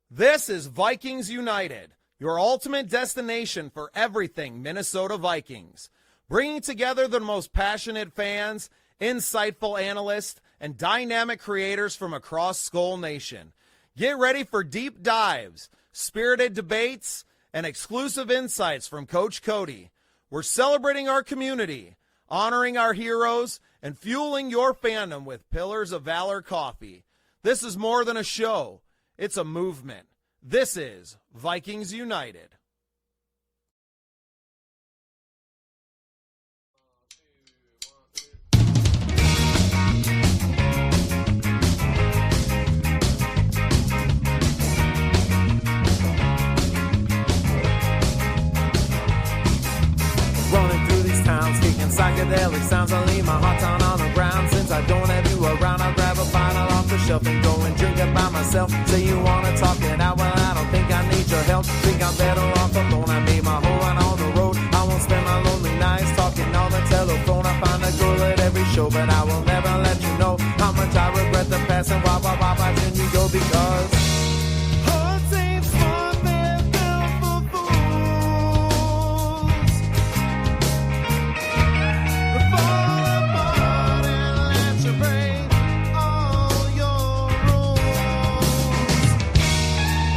This is Vikings United, your ultimate destination for everything Minnesota Vikings. Bringing together the most passionate fans, insightful analysts, and dynamic creators from across Skull Nation. Get ready for deep dives, spirited debates, and exclusive insights from Coach Cody. We're celebrating our community, honoring our heroes, and fueling your fandom with Pillars of Valor coffee. This is more than a show. It's a movement. This is Vikings United. Running through these towns, kicking psychedelic sounds. I leave my heart down on the ground. Since I don't have you around, I'll grab a bottle off the shelf and go and drink it by myself. Say you wanna talk it out, well I don't think I need your help. Think I'm better off alone. I made my whole run on the road. I won't spend my lonely nights talking on the telephone. I find a girl at every show, but I will never let you know how much I regret the past and why watching you go, because hearts ain't smart, they're built for fools. They fall apart and let you break all your rules.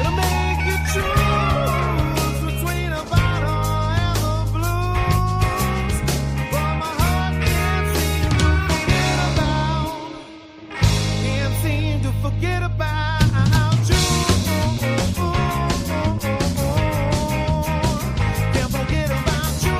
It'll make you choose between a bottle and the blues. But my heart can't seem to forget about you. Can't forget about you.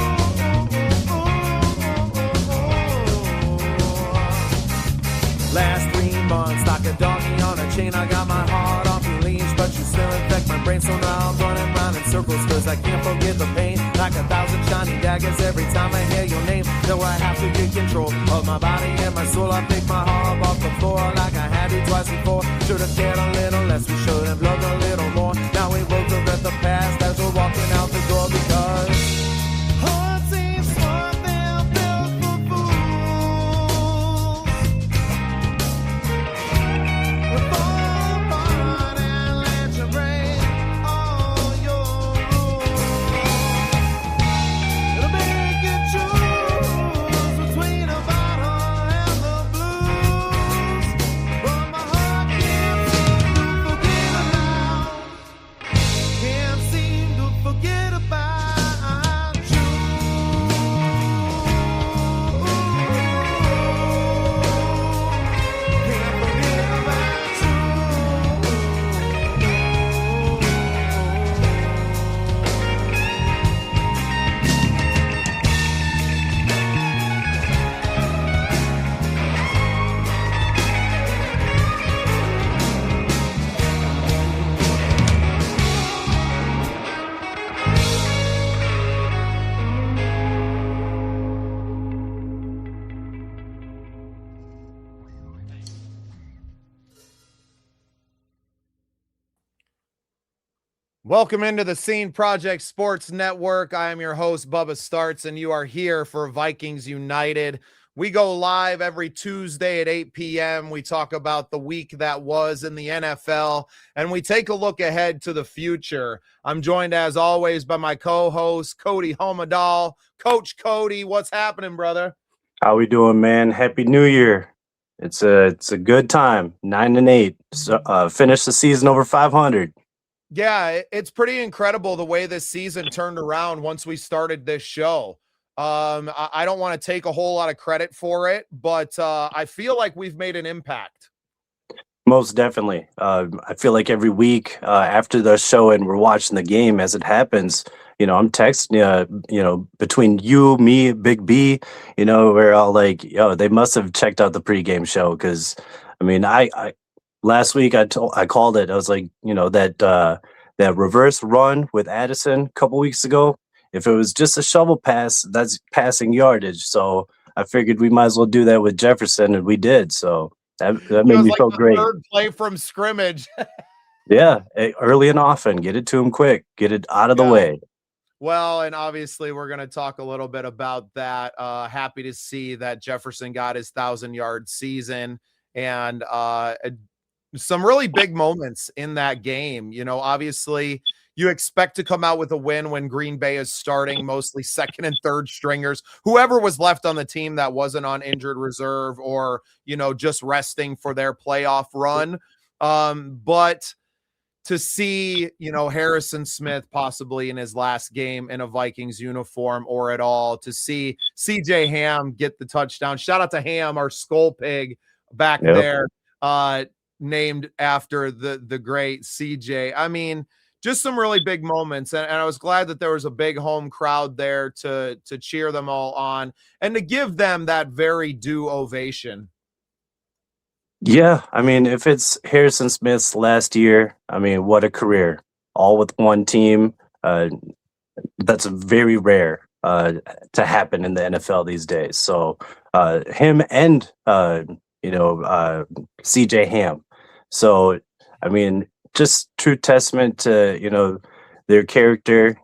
Last 3 months, like a doggy on a chain, I got my heart off your leash, but you still infect my brain, so now I'm running round in circles, cause I can't forget the pain, like 1,000 shiny daggers every time I hear your name. Though I have to get control of my body and my soul, I pick my heart up off the floor like I had to twice before. Should've cared a little less, we should've loved a little more. Now we both regret the past as we're walking out the door, because hearts ain't smart, they're built for fools. They fall apart and let you break all your rules. It'll make you choose between a bottle and the blues. But my heart can't seem to forget about you. Can't forget about you. Welcome into the Scene Project Sports Network. I am your host, Bubba Startz, and you are here for Vikings United. We go live every Tuesday at 8 p.m. We talk about the week that was in the NFL, and we take a look ahead to the future. I'm joined, as always, by my co-host, Cody Hommedahl. Coach Cody, what's happening, brother? How we doing, man? Happy New Year. It's a good time. 9-8. So, finish the season over 500. Yeah, it's pretty incredible the way this season turned around once we started this show. I don't want to take a whole lot of credit for it, but I feel like we've made an impact. Most definitely. I feel like every week after the show and we're watching the game as it happens, I'm texting, between you, me, Big B, we're all like, yo, they must have checked out the pregame show. Cause I last week I called it. I was like, that reverse run with Addison a couple weeks ago, if it was just a shovel pass, that's passing yardage. So I figured we might as well do that with Jefferson, and we did. So that made me feel great. Third play from scrimmage. Yeah, early and often. Get it to him quick. Get it out of the way. Well, and obviously we're going to talk a little bit about that. Happy to see that Jefferson got his 1,000-yard season. And some really big moments in that game. Obviously you expect to come out with a win when Green Bay is starting mostly second and third stringers, whoever was left on the team that wasn't on injured reserve or, just resting for their playoff run. But to see, Harrison Smith possibly in his last game in a Vikings uniform or at all, to see CJ Hamm get the touchdown. Shout out to Hamm, our skull pig back there, named after the great CJ. I mean, just some really big moments. And I was glad that there was a big home crowd there to cheer them all on and to give them that very due ovation. Yeah, I mean, if it's Harrison Smith's last year, I mean, what a career. All with one team. That's very rare to happen in the NFL these days. So him and, CJ Hamm. So, I mean, just true testament to, their character.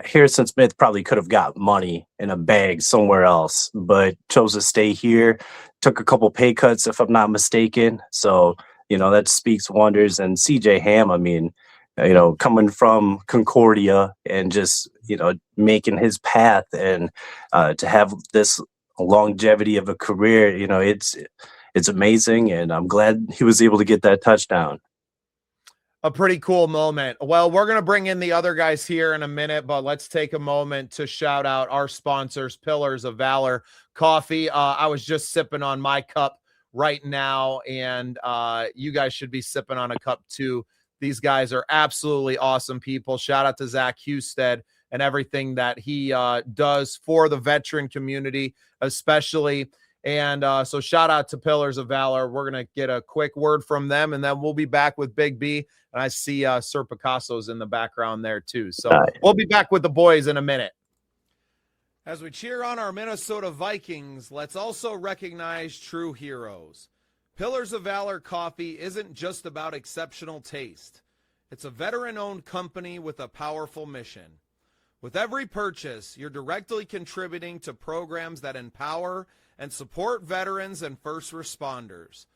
Harrison Smith probably could have got money in a bag somewhere else, but chose to stay here, took a couple pay cuts, if I'm not mistaken. So, that speaks wonders. And CJ Hamm, I mean, coming from Concordia and just, making his path and to have this longevity of a career, it's amazing. And I'm glad he was able to get that touchdown. A pretty cool moment. Well, we're going to bring in the other guys here in a minute, but let's take a moment to shout out our sponsors, Pillars of Valor Coffee. I was just sipping on my cup right now, and you guys should be sipping on a cup too. These guys are absolutely awesome people. Shout out to Zach Husted and everything that he does for the veteran community, especially. And so shout out to Pillars of Valor. We're going to get a quick word from them, and then we'll be back with Big B. And I see Sir Picasso's in the background there too. So we'll be back with the boys in a minute. As we cheer on our Minnesota Vikings, let's also recognize true heroes. Pillars of Valor Coffee isn't just about exceptional taste. It's a veteran-owned company with a powerful mission. With every purchase, you're directly contributing to programs that empower and support veterans and first responders.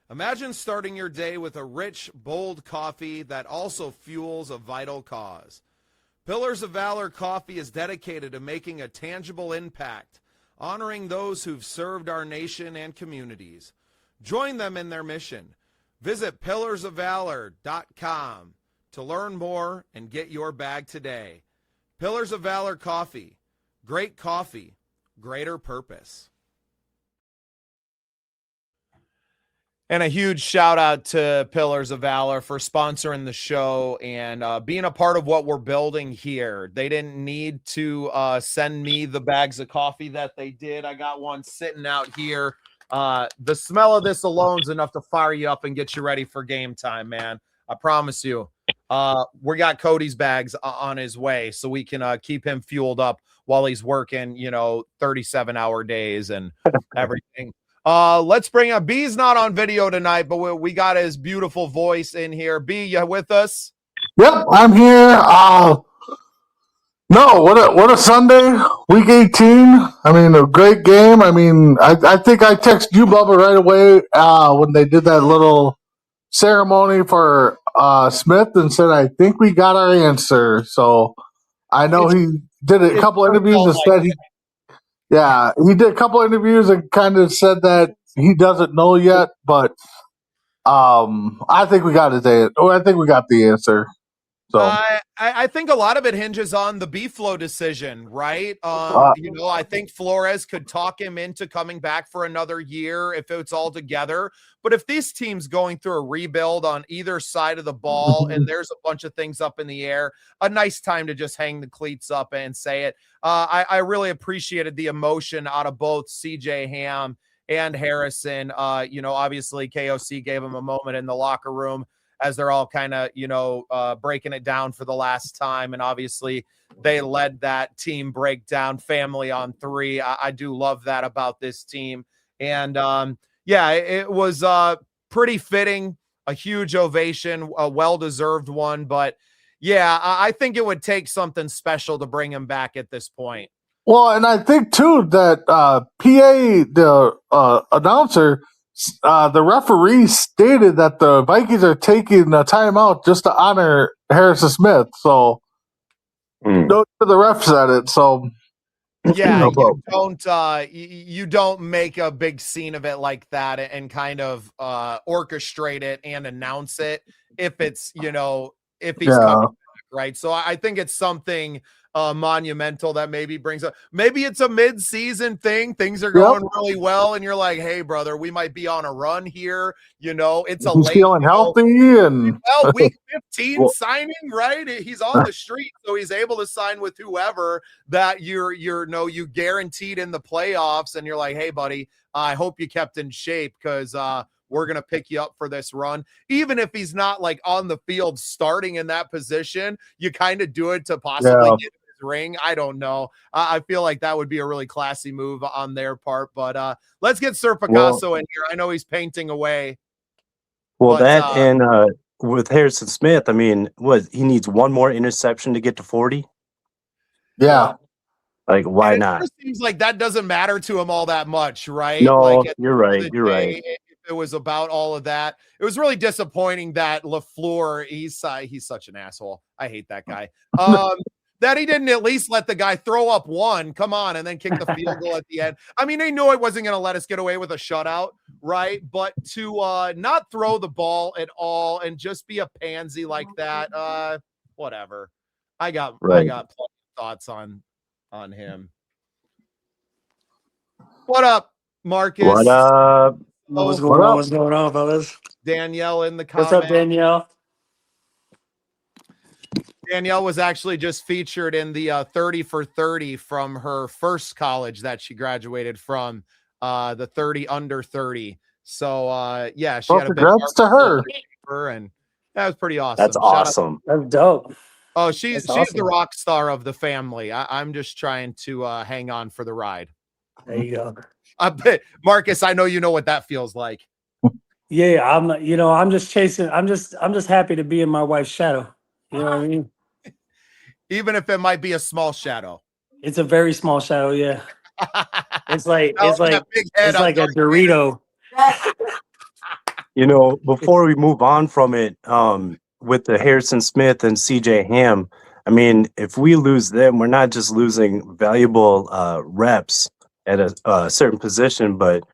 Imagine starting your day with a rich, bold coffee that also fuels a vital cause. Pillars of Valor Coffee is dedicated to making a tangible impact, honoring those who've served our nation and communities. Join them in their mission. Visit pillarsofvalor.com to learn more and get your bag today. Pillars of Valor Coffee. Great coffee, greater purpose. And a huge shout out to Pillars of Valor for sponsoring the show and being a part of what we're building here. They didn't need to send me the bags of coffee that they did. I got one sitting out here. The smell of this alone is enough to fire you up and get you ready for game time, man. I promise you. We got Cody's bags on his way so we can keep him fueled up while he's working, 37-hour days and everything. Let's bring up B's not on video tonight, but we got his beautiful voice in here. B, you with us? Yep, I'm here. No, what a Sunday, week 18. I mean, a great game. I mean, I think I texted you, Bubba, right away when they did that little ceremony for Smith and said, I think we got our answer. So I know he did a couple interviews and said he did a couple interviews and kind of said that he doesn't know yet, but I think we got his answer. Or I think we got the answer. So I think a lot of it hinges on the B-Flow decision, right? I think Flores could talk him into coming back for another year if it's all together. But if this team's going through a rebuild on either side of the ball and there's a bunch of things up in the air, a nice time to just hang the cleats up and say it. I really appreciated the emotion out of both CJ Hamm and Harrison. Obviously KOC gave him a moment in the locker room as they're all kind of, breaking it down for the last time. And obviously they led that team breakdown, family on three. I do love that about this team. And it was pretty fitting, a huge ovation, a well-deserved one. But yeah, I think it would take something special to bring him back at this point. Well, and I think too that PA, the announcer, the referee stated that the Vikings are taking a timeout just to honor Harrison Smith. So no, the ref said it. So yeah, you don't make a big scene of it like that and kind of orchestrate it and announce it if it's if he's coming back, right? So I think it's something monumental that maybe brings up. Maybe it's a mid-season thing. Things are going really well, and you're like, "Hey, brother, we might be on a run here." It's a he's feeling healthy and week 15 signing, right? He's on the street, so he's able to sign with whoever that you guaranteed in the playoffs, and you're like, "Hey, buddy, I hope you kept in shape because we're going to pick you up for this run." Even if he's not like on the field starting in that position, you kind of do it to possibly get his ring. I don't know. I feel like that would be a really classy move on their part, but let's get Sir Picasso in here. I know he's painting away. Well, and with Harrison Smith, I mean, he needs one more interception to get to 40? Yeah. Like, why not? It seems like that doesn't matter to him all that much, right? No, like you're right. You're right. It was about all of that. It was really disappointing that LaFleur, he's such an asshole. I hate that guy. That he didn't at least let the guy throw up one, come on, and then kick the field goal at the end. I mean, they knew it wasn't going to let us get away with a shutout, right? But to not throw the ball at all and just be a pansy like that, whatever. I got plenty of thoughts on him. What up, Marcus? What up? What's going on, fellas? Danielle in the comments. What's up, Danielle? Danielle was actually just featured in the 30 for 30 from her first college that she graduated from, the 30 under 30. So, she had a big congrats to her. And that was pretty awesome. That's awesome. That's dope. Oh, she's the rock star of the family. I'm just trying to hang on for the ride. There you go. Marcus, I know you know what that feels like. Yeah, I'm just chasing. I'm just happy to be in my wife's shadow. You know what I mean? Even if it might be a small shadow. It's a very small shadow. Yeah. It's like a Dorito. Before we move on from it, with the Harrison Smith and CJ Hamm, I mean, if we lose them, we're not just losing valuable reps at a certain position, but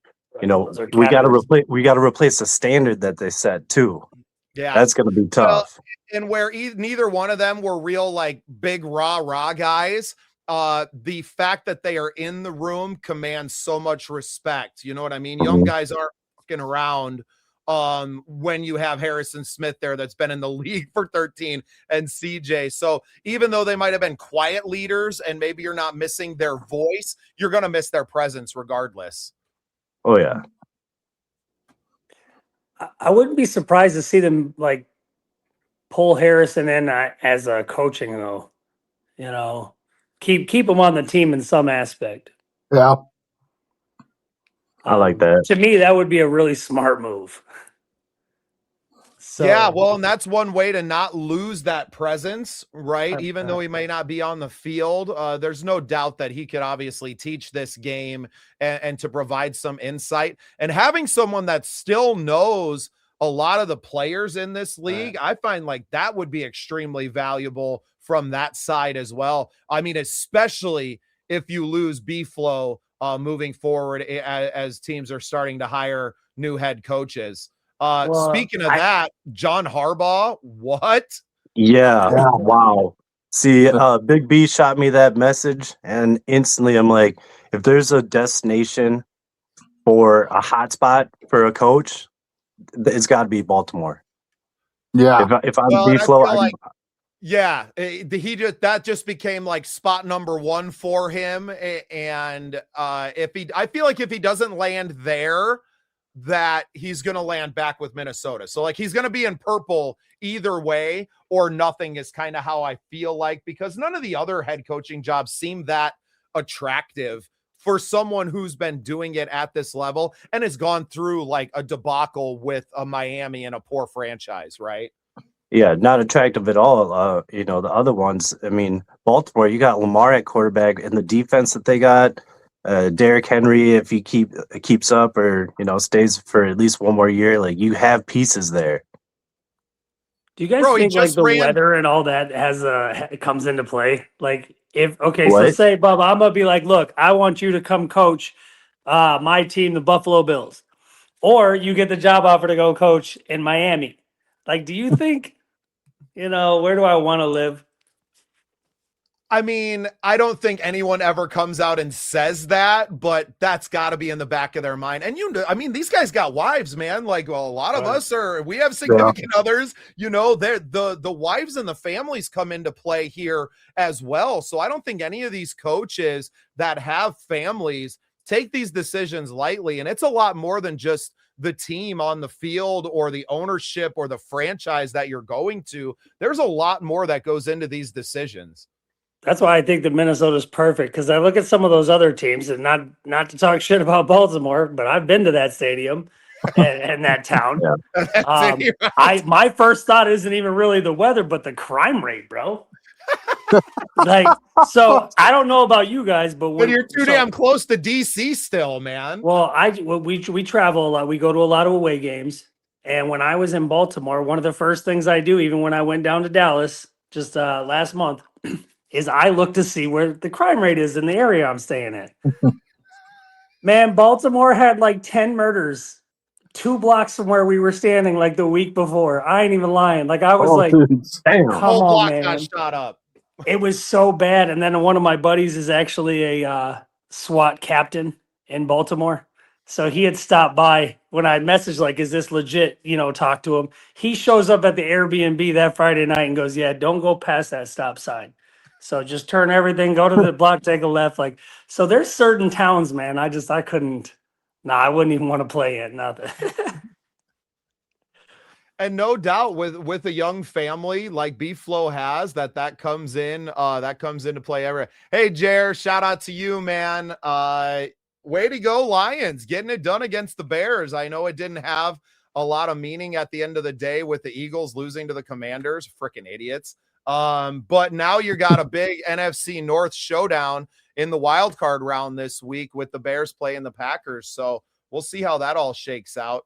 we got to replace the standard that they set too. Yeah, that's going to be tough. And where neither one of them were real like big rah guys, the fact that they are in the room commands so much respect. You know what I mean? Young guys aren't fucking around when you have Harrison Smith there that's been in the league for 13 and CJ. So even though they might have been quiet leaders and maybe you're not missing their voice, you're going to miss their presence regardless. Oh, yeah. I wouldn't be surprised to see them like pull Harrison in as a coaching though. Keep him on the team in some aspect. Yeah. I like that. To me, that would be a really smart move. So, yeah, well, and that's one way to not lose that presence, right? Even though he may not be on the field, there's no doubt that he could obviously teach this game and to provide some insight. And having someone that still knows a lot of the players in this league, I find like that would be extremely valuable from that side as well. I mean, especially if you lose B-Flow moving forward as teams are starting to hire new head coaches. Speaking of that, John Harbaugh, what? Yeah. Wow. See, Big B shot me that message, and instantly I'm like, if there's a destination for a hotspot for a coach, it's got to be Baltimore. Yeah. If I'm B-Flow, that just became like spot number one for him. And I feel like if he doesn't land there, that he's going to land back with Minnesota. So like he's going to be in purple either way or nothing is kind of how I feel like, because none of the other head coaching jobs seem that attractive for someone who's been doing it at this level and has gone through like a debacle with a Miami and a poor franchise, right? Yeah, not attractive at all. The other ones, I mean, Baltimore, you got Lamar at quarterback and the defense that they got, Derrick Henry, if he keeps up or stays for at least one more year, like you have pieces there. Do you guys Bro, he think like just the ran. weather and all that comes into play? Like so What? say Bubba, I'm gonna be like, look, I want you to come coach my team, the Buffalo Bills, or you get the job offer to go coach in Miami. Like, do you think, where do I want to live? I mean, I don't think anyone ever comes out and says that, but that's got to be in the back of their mind. And these guys got wives, man. Like, well, a lot of us we have significant others. They're the wives and the families come into play here as well. So I don't think any of these coaches that have families take these decisions lightly. And it's a lot more than just the team on the field or the ownership or the franchise that you're going to. There's a lot more that goes into these decisions. That's why I think that Minnesota's perfect, because I look at some of those other teams, and not to talk shit about Baltimore, but I've been to that stadium and that town. My first thought isn't even really the weather, but the crime rate, bro. So I don't know about you guys, but you're too damn close to DC still, man. Well, we travel a lot. We go to a lot of away games, and when I was in Baltimore, one of the first things I do, even when I went down to Dallas just last month, is I look to see where the crime rate is in the area I'm staying at. Man, Baltimore had like 10 murders 2 blocks from where we were standing like the week before. I ain't even lying. Like I was damn. come whole on, block man. got shot up. It was so bad. And then one of my buddies is actually a SWAT captain in Baltimore. So he had stopped by when I messaged, like, is this legit? Talk to him. He shows up at the Airbnb that Friday night and goes, yeah, don't go past that stop sign. So just turn everything, go to the block, take a left. Like, so there's certain towns, man. I couldn't, I wouldn't even want to play in nothing. And no doubt with a young family like B-Flow has, that comes into play. Hey, Jer, shout out to you, man. Way to go, Lions, getting it done against the Bears. I know it didn't have a lot of meaning at the end of the day with the Eagles losing to the Commanders, freaking idiots. But now you got a big NFC North showdown in the wild card round this week with the Bears playing the Packers. So we'll see how that all shakes out.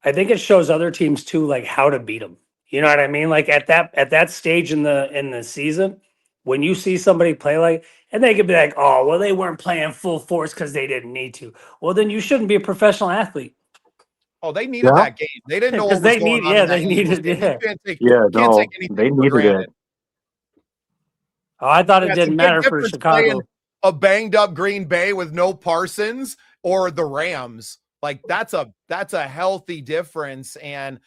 I think it shows other teams too, like how to beat them. You know what I mean? Like at that stage in the season, when you see somebody play and they could be like, oh, well, they weren't playing full force because they didn't need to. Well, then you shouldn't be a professional athlete. Oh, they needed that game. They didn't know what was going on. They needed. They needed it. Oh, I thought it didn't matter for Chicago. A banged up Green Bay with no Parsons or the Rams. Like that's a healthy difference and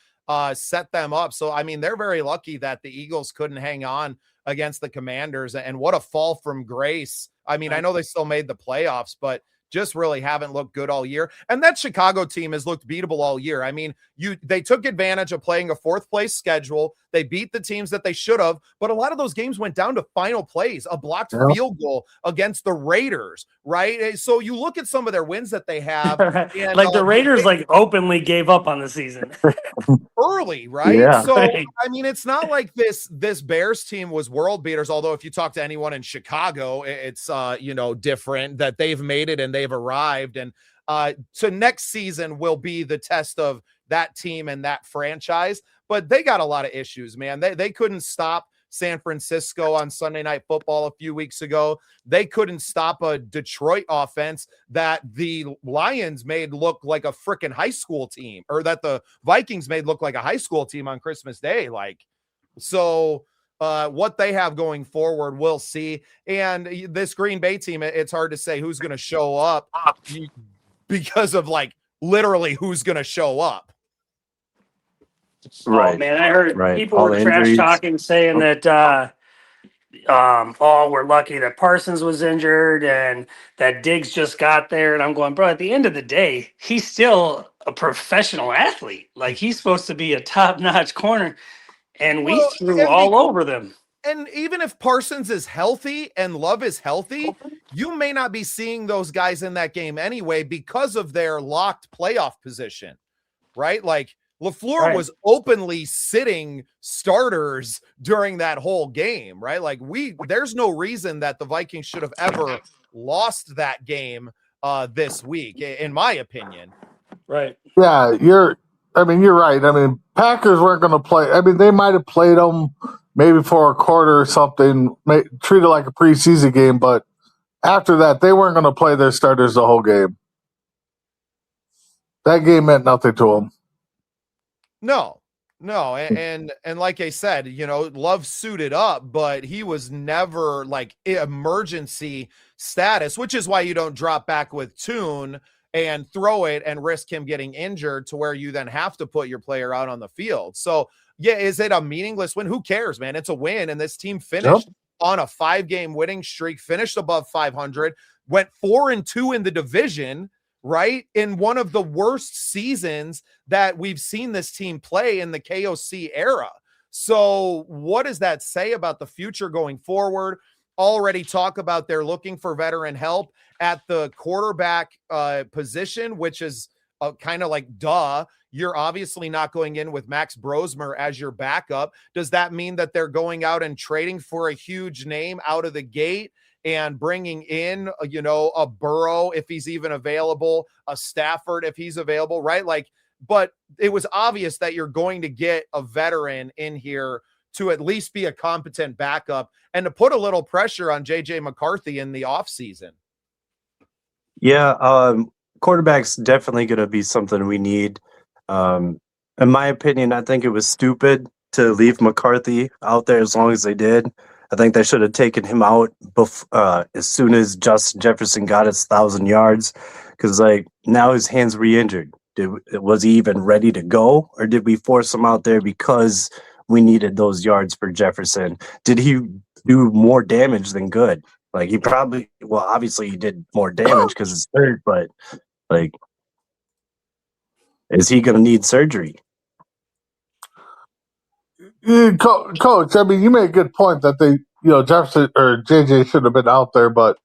set them up. So, I mean, they're very lucky that the Eagles couldn't hang on against the Commanders, and what a fall from grace. I mean, I know they still made the playoffs, but just really haven't looked good all year. And that Chicago team has looked beatable all year. I mean, they took advantage of playing a 4th place schedule. They beat the teams that they should have, but a lot of those games went down to final plays, a blocked field goal against the Raiders, right? So you look at some of their wins that they have. And, like the Raiders openly gave up on the season. Early, right? Yeah. So, I mean, it's not like this Bears team was world beaters, although if you talk to anyone in Chicago, it's, different that they've made it and they've arrived. And so next season will be the test of that team and that franchise. But they got a lot of issues, man. They couldn't stop San Francisco on Sunday Night Football a few weeks ago. They couldn't stop a Detroit offense that the Lions made look like a freaking high school team, or that the Vikings made look like a high school team on Christmas Day. What they have going forward, we'll see. And this Green Bay team, it's hard to say who's going to show up because of literally who's going to show up. Right. Oh, man, I heard people All were injuries. trash talking, saying that we're lucky that Parsons was injured and that Diggs just got there. And I'm going, bro, at the end of the day, he's still a professional athlete. Like, he's supposed to be a top-notch corner, and we threw all over them. And even if Parsons is healthy and Love is healthy, you may not be seeing those guys in that game anyway because of their locked playoff position, right? Like LaFleur was openly sitting starters during that whole game, right? Like there's no reason that the Vikings should have ever lost that game this week, in my opinion. Right. Yeah, you're right. I mean, Packers weren't going to play. I mean, they might have played them maybe for a quarter or something, treat it like a preseason game, but after that, they weren't going to play their starters the whole game. That game meant nothing to them. No, and like I said, Love suited up, but he was never like emergency status, which is why you don't drop back with Tune and throw it and risk him getting injured to where you then have to put your player out on the field. So, yeah, is it a meaningless win? Who cares, man? It's a win, and this team finished on a 5-game winning streak, finished above 500, went 4-2 in the division, right? In one of the worst seasons that we've seen this team play in the KOC era. So what does that say about the future going forward? Already talk about they're looking for veteran help at the quarterback position, which is kind of like, duh. You're obviously not going in with Max Brosmer as your backup. Does that mean that they're going out and trading for a huge name out of the gate and bringing in, a Burrow if he's even available, a Stafford if he's available, right? Like, but it was obvious that you're going to get a veteran in here to at least be a competent backup and to put a little pressure on JJ McCarthy in the offseason. Yeah, quarterback's definitely going to be something we need. In my opinion, I think it was stupid to leave McCarthy out there as long as they did. I think they should have taken him out as soon as Justin Jefferson got his 1,000 yards, because now his hand's re-injured. Was he even ready to go, or did we force him out there because we needed those yards for Jefferson? Did he do more damage than good? He probably, obviously he did more damage because it's hurt, but is he going to need surgery? Coach, I mean, you made a good point that they, Jefferson or JJ should have been out there, but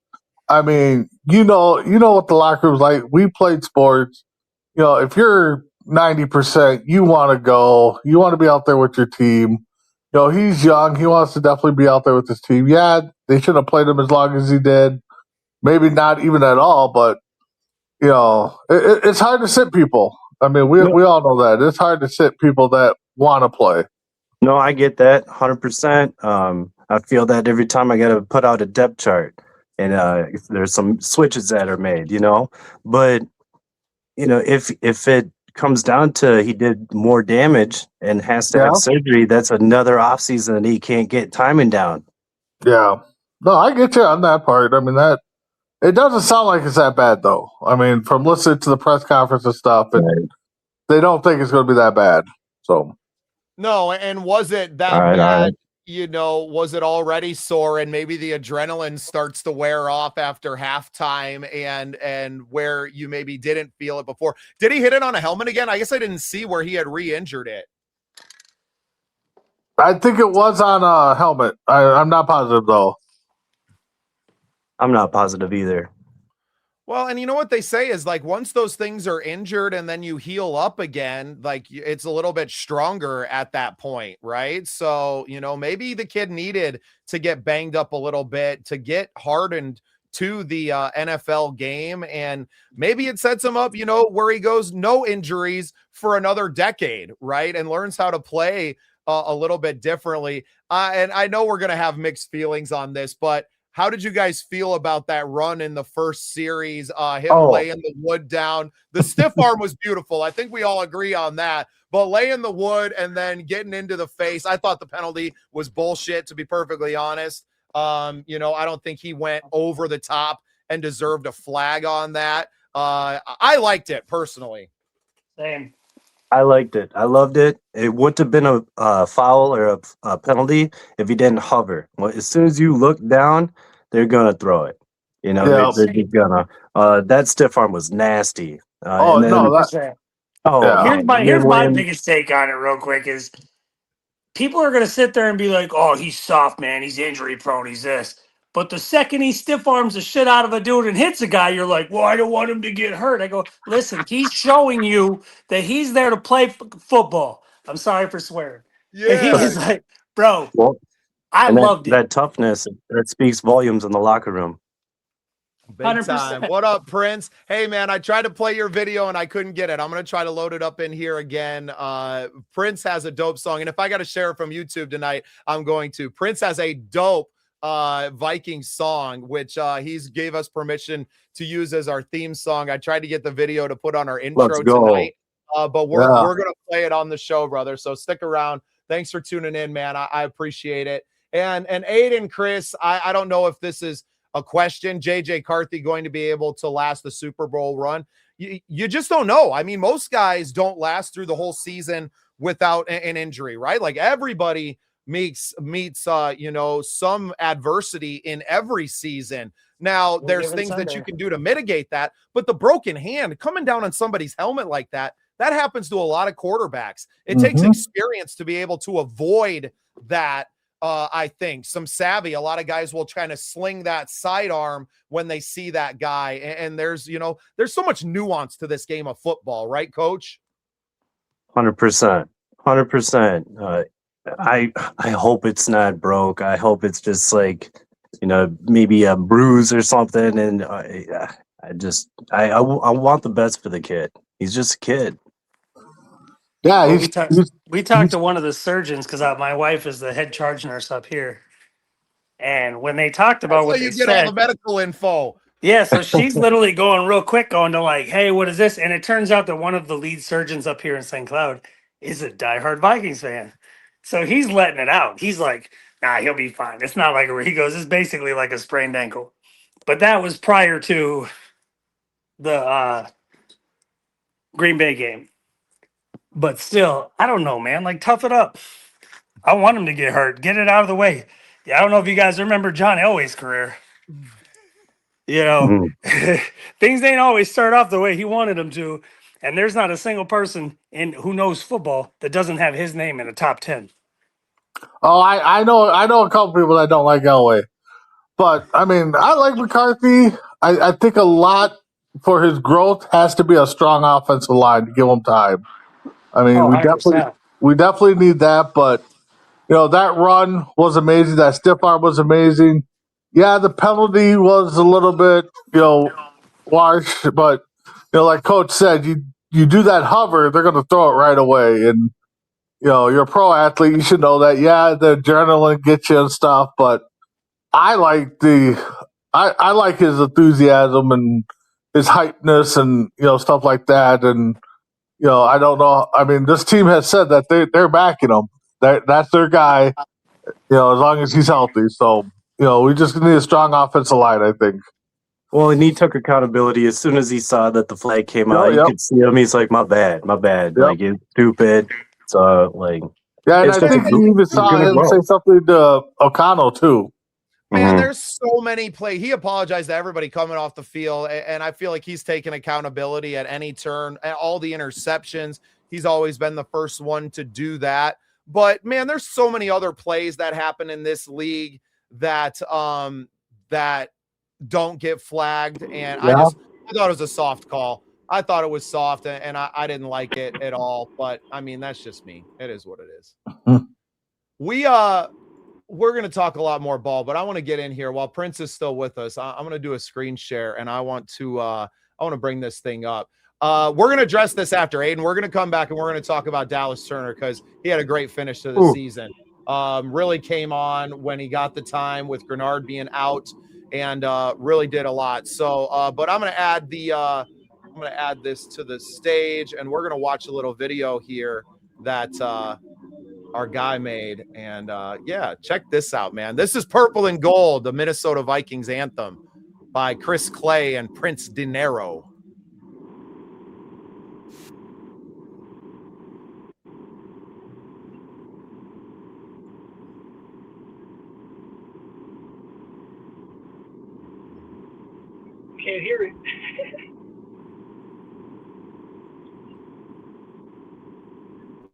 I mean, you know what the locker room's like. We played sports. If you're 90%, you want to go. You want to be out there with your team. He's young. He wants to definitely be out there with his team. Yeah, they should have played him as long as he did. Maybe not even at all, but it's hard to sit people. I mean, we all know that it's hard to sit people that want to play. No, I get that 100%. I feel that every time I got to put out a depth chart, and there's some switches that are made, But if it comes down to he did more damage and has to have surgery, that's another offseason that he can't get timing down. Yeah, no, I get you on that part. I mean that. It doesn't sound like it's that bad, though. I mean, from listening to the press conference and stuff, they don't think it's going to be that bad. So, no, and was it that bad? Right. Was it already sore, and maybe the adrenaline starts to wear off after halftime, and where you maybe didn't feel it before? Did he hit it on a helmet again? I guess I didn't see where he had re-injured it. I think it was on a helmet. I'm not positive, though. I'm not positive either. Well, and you know what they say is once those things are injured and then you heal up again, it's a little bit stronger at that point, right? So, maybe the kid needed to get banged up a little bit to get hardened to the NFL game. And maybe it sets him up, where he goes no injuries for another decade, right? And learns how to play a little bit differently. And I know we're going to have mixed feelings on this, but how did you guys feel about that run in the first series? Laying the wood down. The stiff arm was beautiful. I think we all agree on that. But laying the wood and then getting into the face, I thought the penalty was bullshit, to be perfectly honest. I don't think he went over the top and deserved a flag on that. I liked it personally. Same. I liked it. I loved it. It wouldn't have been a foul or a penalty if he didn't hover. Well, as soon as you look down, they're going to throw it. They're just going to. That stiff arm was nasty. Here's my biggest take on it real quick is people are going to sit there and be like, oh, he's soft, man. He's injury prone. He's this. But the second he stiff arms the shit out of a dude and hits a guy, you're like, well, I don't want him to get hurt. I go, listen, he's showing you that he's there to play football. I'm sorry for swearing. And he Yeah. was like, bro, Well, I and loved it. that toughness that speaks volumes in the locker room. Big time. 100%. What up, Prince? Hey, man, I tried to play your video and I couldn't get it. I'm going to try to load it up in here again. Prince has a dope song. And if I got to share it from YouTube tonight, I'm going to. Prince has a dope Vikings song, which he's gave us permission to use as our theme song. I tried to get the video to put on our intro Let's go. tonight, but we're going to play it on the show, brother. So stick around. Thanks for tuning in, man. I appreciate it. And Aiden, Chris, I don't know if this is a question. JJ Carthy going to be able to last the Super Bowl run? You just don't know. I mean, most guys don't last through the whole season without an injury, right? Like everybody meets some adversity in every season. Now, there's things that you can do to mitigate that, but the broken hand coming down on somebody's helmet like that happens to a lot of quarterbacks. It takes experience to be able to avoid that. I think some savvy. A lot of guys will kind of sling that sidearm when they see that guy. And there's so much nuance to this game of football, right, Coach? 100%. 100%. I hope it's not broke. I hope it's just like, maybe a bruise or something. And I want the best for the kid. He's just a kid. Yeah, well, we talked to one of the surgeons because my wife is the head charge nurse up here, and when they talked about what you they get said, all the medical info. Yeah, so she's literally going real quick, going to like, "Hey, what is this?" And it turns out that one of the lead surgeons up here in St. Cloud is a diehard Vikings fan, so he's letting it out. He's like, "Nah, he'll be fine. It's not like he goes. It's basically like a sprained ankle." But that was prior to the Green Bay game. But still, I don't know, man. Like, tough it up. I want him to get hurt. Get it out of the way. Yeah, I don't know if you guys remember John Elway's career. Things ain't always start off the way he wanted them to. And there's not a single person who knows football that doesn't have his name in the top 10. Oh, I know a couple people that don't like Elway. But, I mean, I like McCarthy. I think a lot for his growth has to be a strong offensive line to give him time. I mean, we definitely need that, but that run was amazing. That stiff arm was amazing. Yeah, the penalty was a little bit, harsh, but like Coach said, you do that hover, they're going to throw it right away, and you're a pro athlete, you should know that. Yeah, the adrenaline gets you and stuff, but I like I like his enthusiasm and his hypeness and stuff like that, and I don't know. I mean, this team has said that they're backing him. That's their guy. As long as he's healthy. So we just need a strong offensive line, I think. Well, and he took accountability as soon as he saw that the flag came out. You could see him. He's like, "My bad. Yep. Like, it's stupid." So, like, yeah, and I think you even saw him say something to O'Connell too. Man, there's so many plays. He apologized to everybody coming off the field, and I feel like he's taken accountability at any turn. All the interceptions, he's always been the first one to do that. But man, there's so many other plays that happen in this league that that don't get flagged, and I thought it was a soft call. I thought it was soft, and I didn't like it at all. But I mean, that's just me. It is what it is. We're going to talk a lot more ball, but I want to get in here while Prince is still with us. I'm going to do a screen share, and I want to bring this thing up. We're going to address this after Aiden. We're going to come back and we're going to talk about Dallas Turner because he had a great finish to the season. Really came on when he got the time with Grenard being out, and really did a lot. So, but I'm going to add this to the stage, and we're going to watch a little video here that our guy made. And check this out, man. This is Purple and Gold, the Minnesota Vikings anthem by Chris Clay and Prince Dinero. Can't hear it.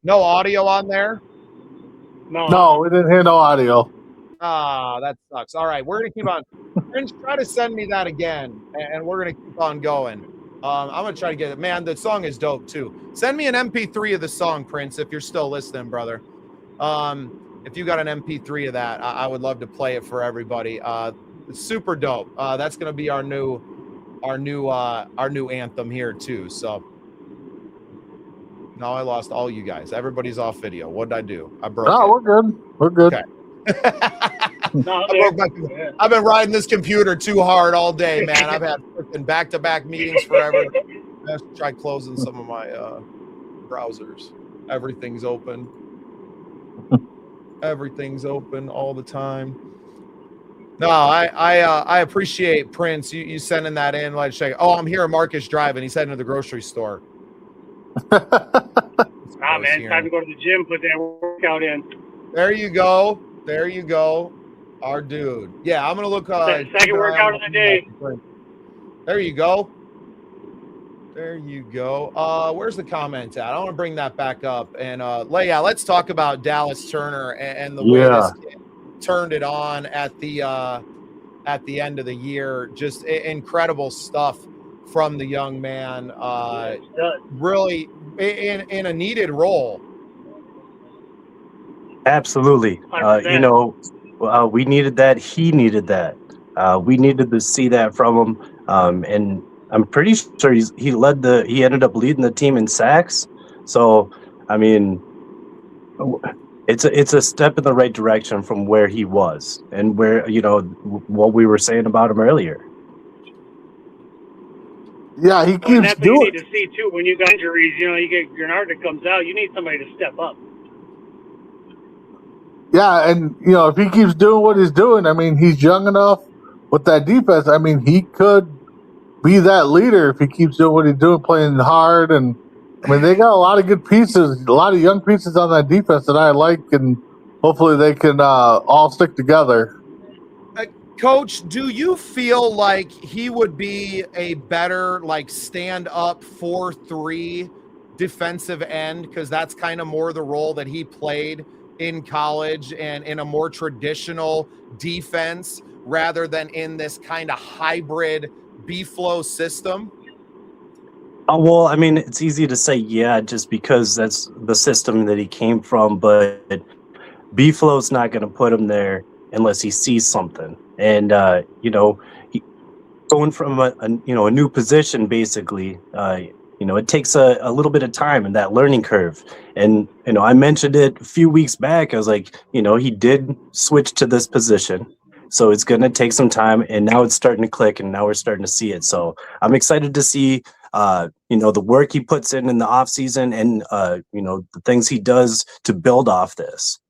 No audio on there? No, we didn't hear no audio. Ah, that sucks. All right, we're gonna keep on. Prince, try to send me that again, and we're gonna keep on going. I'm gonna try to get it. Man, the song is dope too. Send me an MP3 of the song, Prince, if you're still listening, brother. If you got an MP3 of that, I would love to play it for everybody. It's super dope. That's gonna be our new anthem here too. So now I lost all you guys. Everybody's off video. What did I do? I broke No, it. we're good. We're good. Okay. I've been riding this computer too hard all day, man. I've had freaking back-to-back meetings forever. I have to try closing some of my browsers. Everything's open. Everything's open all the time. No, I appreciate Prince. You sending that in. Like, oh, I'm here. Marcus driving. He's heading to the grocery store. Man, time to go to the gym. Put that workout in. There you go. There you go. Our dude. Yeah, I'm gonna look. Second workout of the day. There you go. There you go. Where's the comment at? I want to bring that back up. And let's talk about Dallas Turner and the way this kid turned it on at the end of the year. Just incredible stuff from the young man. Really in a needed role. Absolutely. We needed that. He needed that. We needed to see that from him. And I'm pretty sure he ended up leading the team in sacks. So, I mean, it's a step in the right direction from where he was and where, what we were saying about him earlier. Yeah, he keeps that's doing. What you need to see too when you got injuries. You get Grenard that comes out. You need somebody to step up. Yeah, and if he keeps doing what he's doing, I mean, he's young enough with that defense. I mean, he could be that leader if he keeps doing what he's doing, playing hard. And I mean, they got a lot of good pieces, a lot of young pieces on that defense that I like, and hopefully they can all stick together. Coach, do you feel like he would be a better stand up 4-3 defensive end? Because that's kind of more the role that he played in college and in a more traditional defense rather than in this kind of hybrid B-flow system? Well, I mean, it's easy to say, just because that's the system that he came from, but B-flow's not going to put him there unless he sees something. And, going from a new position, basically, it takes a little bit of time in that learning curve. And, I mentioned it a few weeks back. I was like, he did switch to this position. So it's going to take some time. And now it's starting to click. And now we're starting to see it. So I'm excited to see, the work he puts in the offseason and, the things he does to build off this.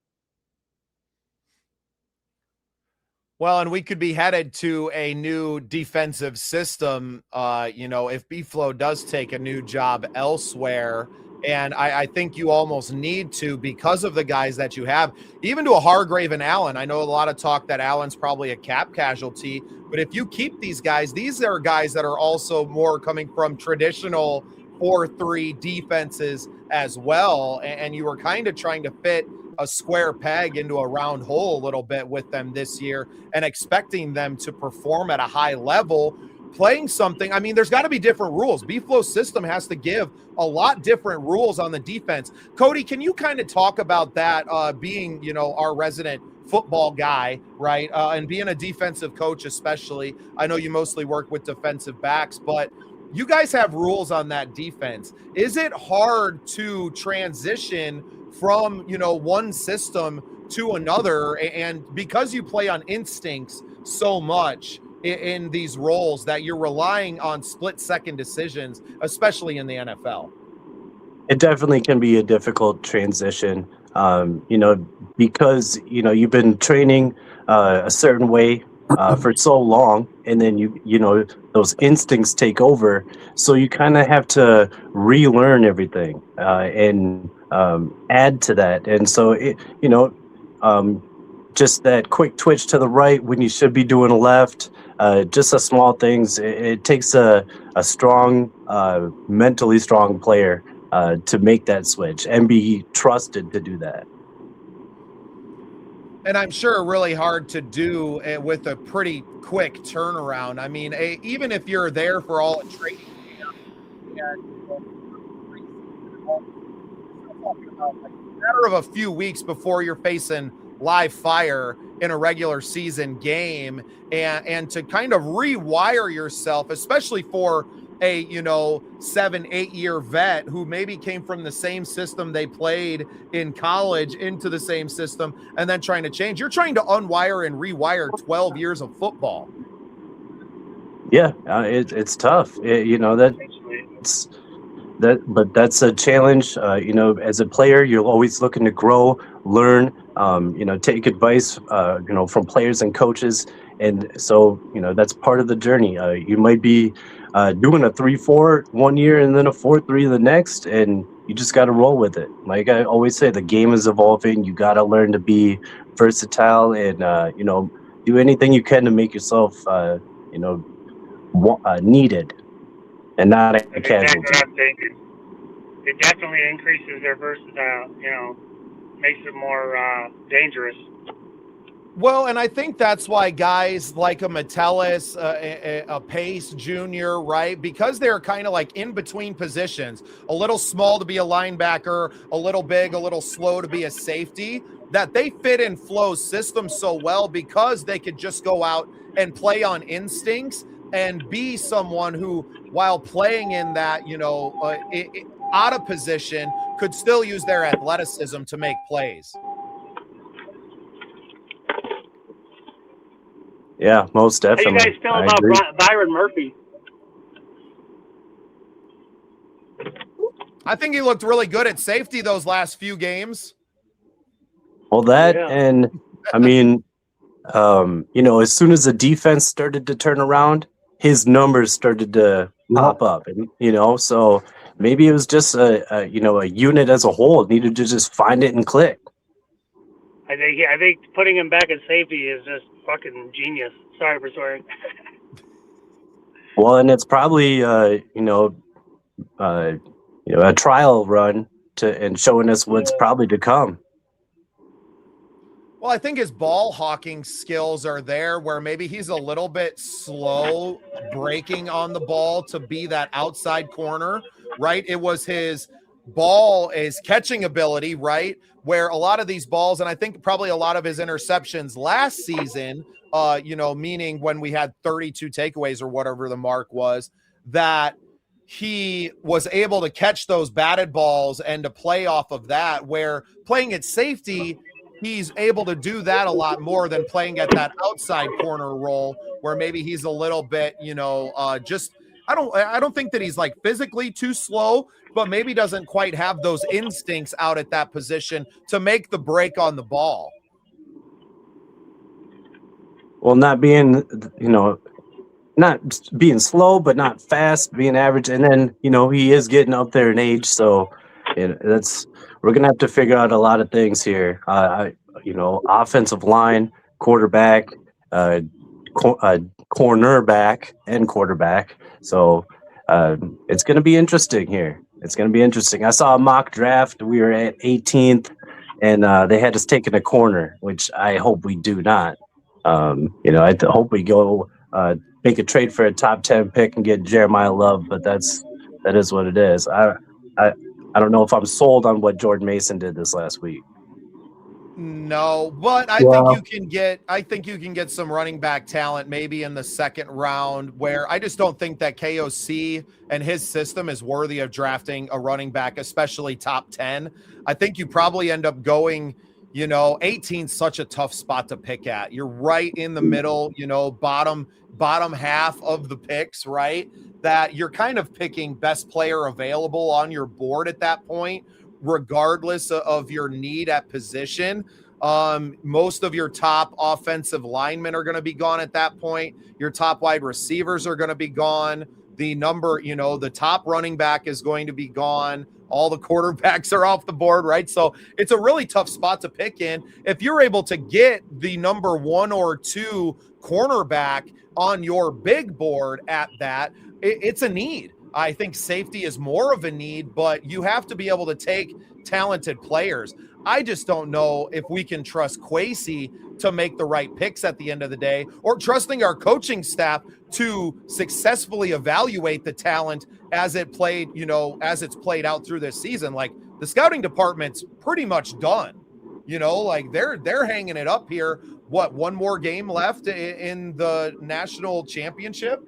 Well, and we could be headed to a new defensive system, if B-Flow does take a new job elsewhere. And I think you almost need to because of the guys that you have, even to a Hargrave and Allen. I know a lot of talk that Allen's probably a cap casualty, but if you keep these guys, these are guys that are also more coming from traditional 4-3 defenses as well. And you were kind of trying to fit a square peg into a round hole a little bit with them this year and expecting them to perform at a high level, playing something. I mean, there's got to be different rules. B-Flow's system has to give a lot different rules on the defense. Cody, can you kind of talk about that, being, our resident football guy, right? And being a defensive coach, especially. I know you mostly work with defensive backs, but you guys have rules on that defense. Is it hard to transition from, one system to another? And because you play on instincts so much in these roles that you're relying on split-second decisions, especially in the NFL. It definitely can be a difficult transition, because, you've been training a certain way for so long, and then those instincts take over. So you kind of have to relearn everything and add to that. And so, just that quick twitch to the right when you should be doing a left, just a small things. It takes a strong, mentally strong player to make that switch and be trusted to do that. And I'm sure really hard to do with a pretty quick turnaround. I mean, even if you're there for all a training camp, a matter of a few weeks before you're facing live fire in a regular season game, and to kind of rewire yourself, especially for a 7-8 year vet who maybe came from the same system they played in college into the same system and then trying to change. You're trying to unwire and rewire 12 years of football. Yeah, it's tough. But that's a challenge. As a player, you're always looking to grow, learn, take advice, from players and coaches. And so, that's part of the journey. You might be doing a 3-4 one year and then a 4-3 the next, and you just got to roll with it. Like I always say, the game is evolving. You got to learn to be versatile and, do anything you can to make yourself, needed and not a casualty. That's what I'm thinking. It definitely increases their versatile, makes it more dangerous. Well, and I think that's why guys like a Metellus, a Pace Jr., right? Because they're kind of like in between positions, a little small to be a linebacker, a little big, a little slow to be a safety, that they fit in Flo's system so well because they could just go out and play on instincts and be someone who, while playing in that, out of position, could still use their athleticism to make plays. Yeah, most definitely. How you guys feel about Byron Murphy? I think he looked really good at safety those last few games. Well, and I mean, as soon as the defense started to turn around, his numbers started to pop up, and so maybe it was just a unit as a whole needed to just find it and click. I think putting him back at safety is just fucking genius. Sorry for swearing. Well, and it's probably a trial run and showing us what's probably to come. Well, I think his ball hawking skills are there where maybe he's a little bit slow breaking on the ball to be that outside corner, right? It was his catching ability, right? Where a lot of these balls, and I think probably a lot of his interceptions last season, meaning when we had 32 takeaways or whatever the mark was, that he was able to catch those batted balls and to play off of that, where playing at safety, he's able to do that a lot more than playing at that outside corner role where maybe he's a little bit, I don't think that he's like physically too slow, but maybe doesn't quite have those instincts out at that position to make the break on the ball. Well, not being slow, but not fast, being average. And then, he is getting up there in age. So we're going to have to figure out a lot of things here. Offensive line, quarterback, cornerback, and quarterback. So it's going to be interesting here. It's going to be interesting. I saw a mock draft. We were at 18th, and they had us taking a corner, which I hope we do not. I hope we go make a trade for a top 10 pick and get Jeremiah Love, but that is what it is. I don't know if I'm sold on what Jordan Mason did this last week. No, but I think you can get some running back talent maybe in the second round, where I just don't think that KOC and his system is worthy of drafting a running back, especially top 10. I think you probably end up going, 18 's such a tough spot to pick at. You're right in the middle, bottom half of the picks, right? That you're kind of picking best player available on your board at that point, regardless of your need at position. Most of your top offensive linemen are going to be gone at that point. Your top wide receivers are going to be gone. The top running back is going to be gone. All the quarterbacks are off the board, right? So it's a really tough spot to pick in. If you're able to get the number 1 or 2 cornerback on your big board at that, it's a need. I think safety is more of a need, but you have to be able to take talented players. I just don't know if we can trust Kwesi to make the right picks at the end of the day, or trusting our coaching staff to successfully evaluate the talent as it played, as it's played out through this season. Like, the scouting department's pretty much done. Like they're hanging it up here. What, one more game left in the national championship?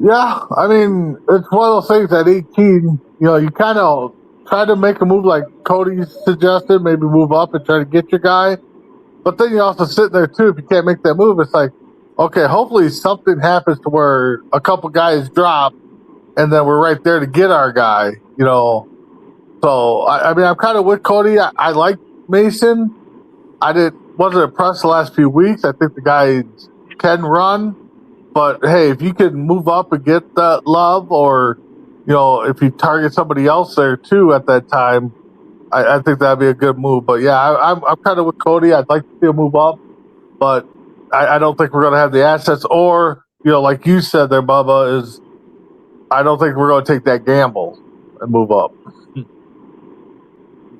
Yeah, I mean, it's one of those things at 18, you kind of try to make a move like Cody suggested, maybe move up and try to get your guy. But then you also sit there too. If you can't make that move, it's like, okay, hopefully something happens to where a couple guys drop and then we're right there to get our guy, So, I mean, I'm kind of with Cody. I like Mason. Wasn't impressed the last few weeks. I think the guy can run. But, hey, if you can move up and get that love, or, if you target somebody else there, too, at that time, I think that'd be a good move. But, yeah, I'm kind of with Cody. I'd like to see him move up. But I don't think we're going to have the assets. Or, like you said there, Bubba, is I don't think we're going to take that gamble and move up.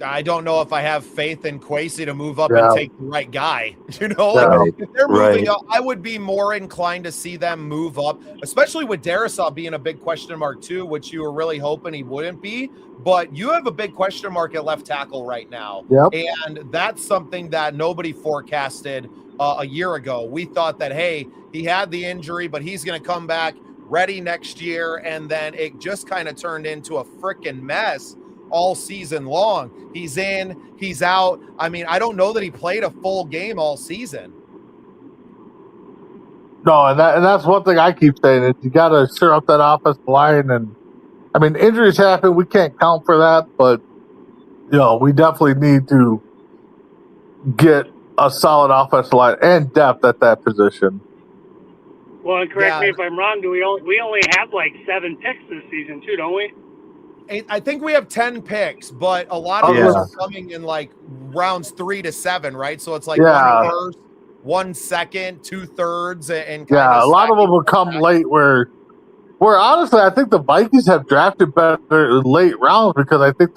I don't know if I have faith in Kwesi to move up Yeah. and take the right guy. Yeah. Like, if they're moving Right. up, I would be more inclined to see them move up, especially with Darrisaw being a big question mark too, which you were really hoping he wouldn't be. But you have a big question mark at left tackle right now. Yep. And that's something that nobody forecasted a year ago. We thought that, hey, he had the injury, but he's going to come back ready next year. And then it just kind of turned into a freaking mess all season long. He's in, he's out. I mean, I don't know that he played a full game all season. No, and that's one thing I keep saying is you got to stir up that offensive line. And I mean, injuries happen. We can't count for that, but we definitely need to get a solid offensive line and depth at that position. Well, and correct me if I'm wrong. We only have like 7 picks this season too, don't we? I think we have 10 picks, but a lot of those are coming in like rounds 3 to 7, right? So it's like 1 first, 1 second, 2 thirds, and a lot of them will come late. Where honestly, I think the Vikings have drafted better in late rounds because I think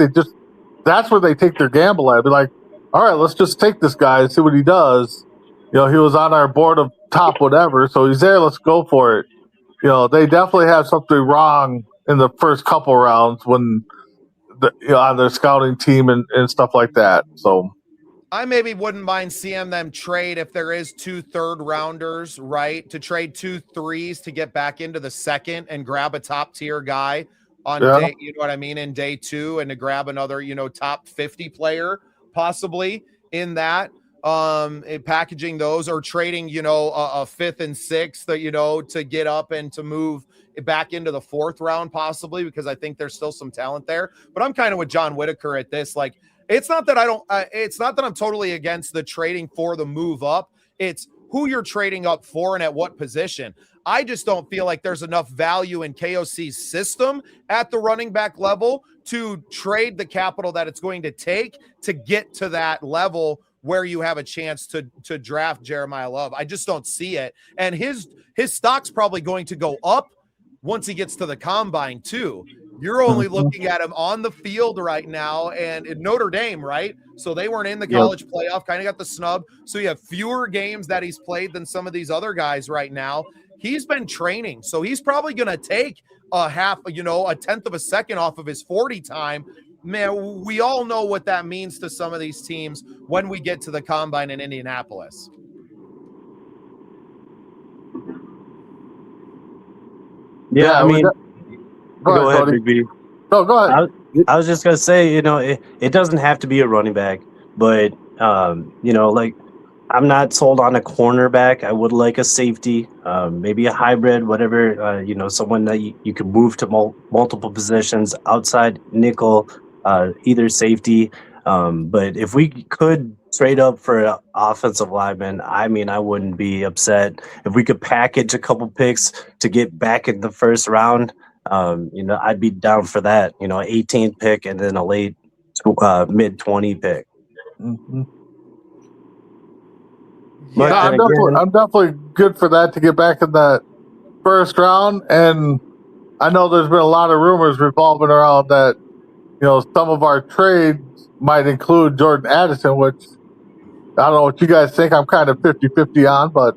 that's where they take their gamble at. Be like, all right, let's just take this guy and see what he does. He was on our board of top whatever, so he's there. Let's go for it. They definitely have something wrong in the first couple rounds when on their scouting team and stuff like that. So I maybe wouldn't mind seeing them trade if there is 2 third rounders, right? To trade 2 threes to get back into the second and grab a top tier guy on day, you know what I mean, in day 2, and to grab another, top 50 player possibly in that. Packaging those, or trading, a 5th and 6th, to get up and to move back into the 4th round possibly, because I think there's still some talent there. But I'm kind of with John Whitaker at this. Like, it's not that I'm totally against the trading for the move up. It's who you're trading up for and at what position. I just don't feel like there's enough value in KOC's system at the running back level to trade the capital that it's going to take to get to that level where you have a chance to draft Jeremiah Love. I just don't see it. And his stock's probably going to go up once he gets to the combine too. You're only looking at him on the field right now, and in Notre Dame, right? So they weren't in the college playoff, kind of got the snub. So you have fewer games that he's played than some of these other guys right now. He's been training, so he's probably going to take a 1/10 of a second off of his 40 time. Man, we all know what that means to some of these teams when we get to the combine in Indianapolis. Yeah, I mean, go ahead, Cody. Big B. No, go ahead. I was just gonna say, it doesn't have to be a running back, but like, I'm not sold on a cornerback. I would like a safety, maybe a hybrid, whatever. Someone that you can move to multiple positions, outside nickel, either safety. But if we could trade up for an offensive lineman, I mean, I wouldn't be upset. If we could package a couple picks to get back in the first round, I'd be down for that. 18th pick and then a late mid-20 pick. Mm-hmm. But Yeah, I'm definitely good for that to get back in that first round. And I know there's been a lot of rumors revolving around that, some of our trades might include Jordan Addison, which I don't know what you guys think. I'm kind of 50-50 on, but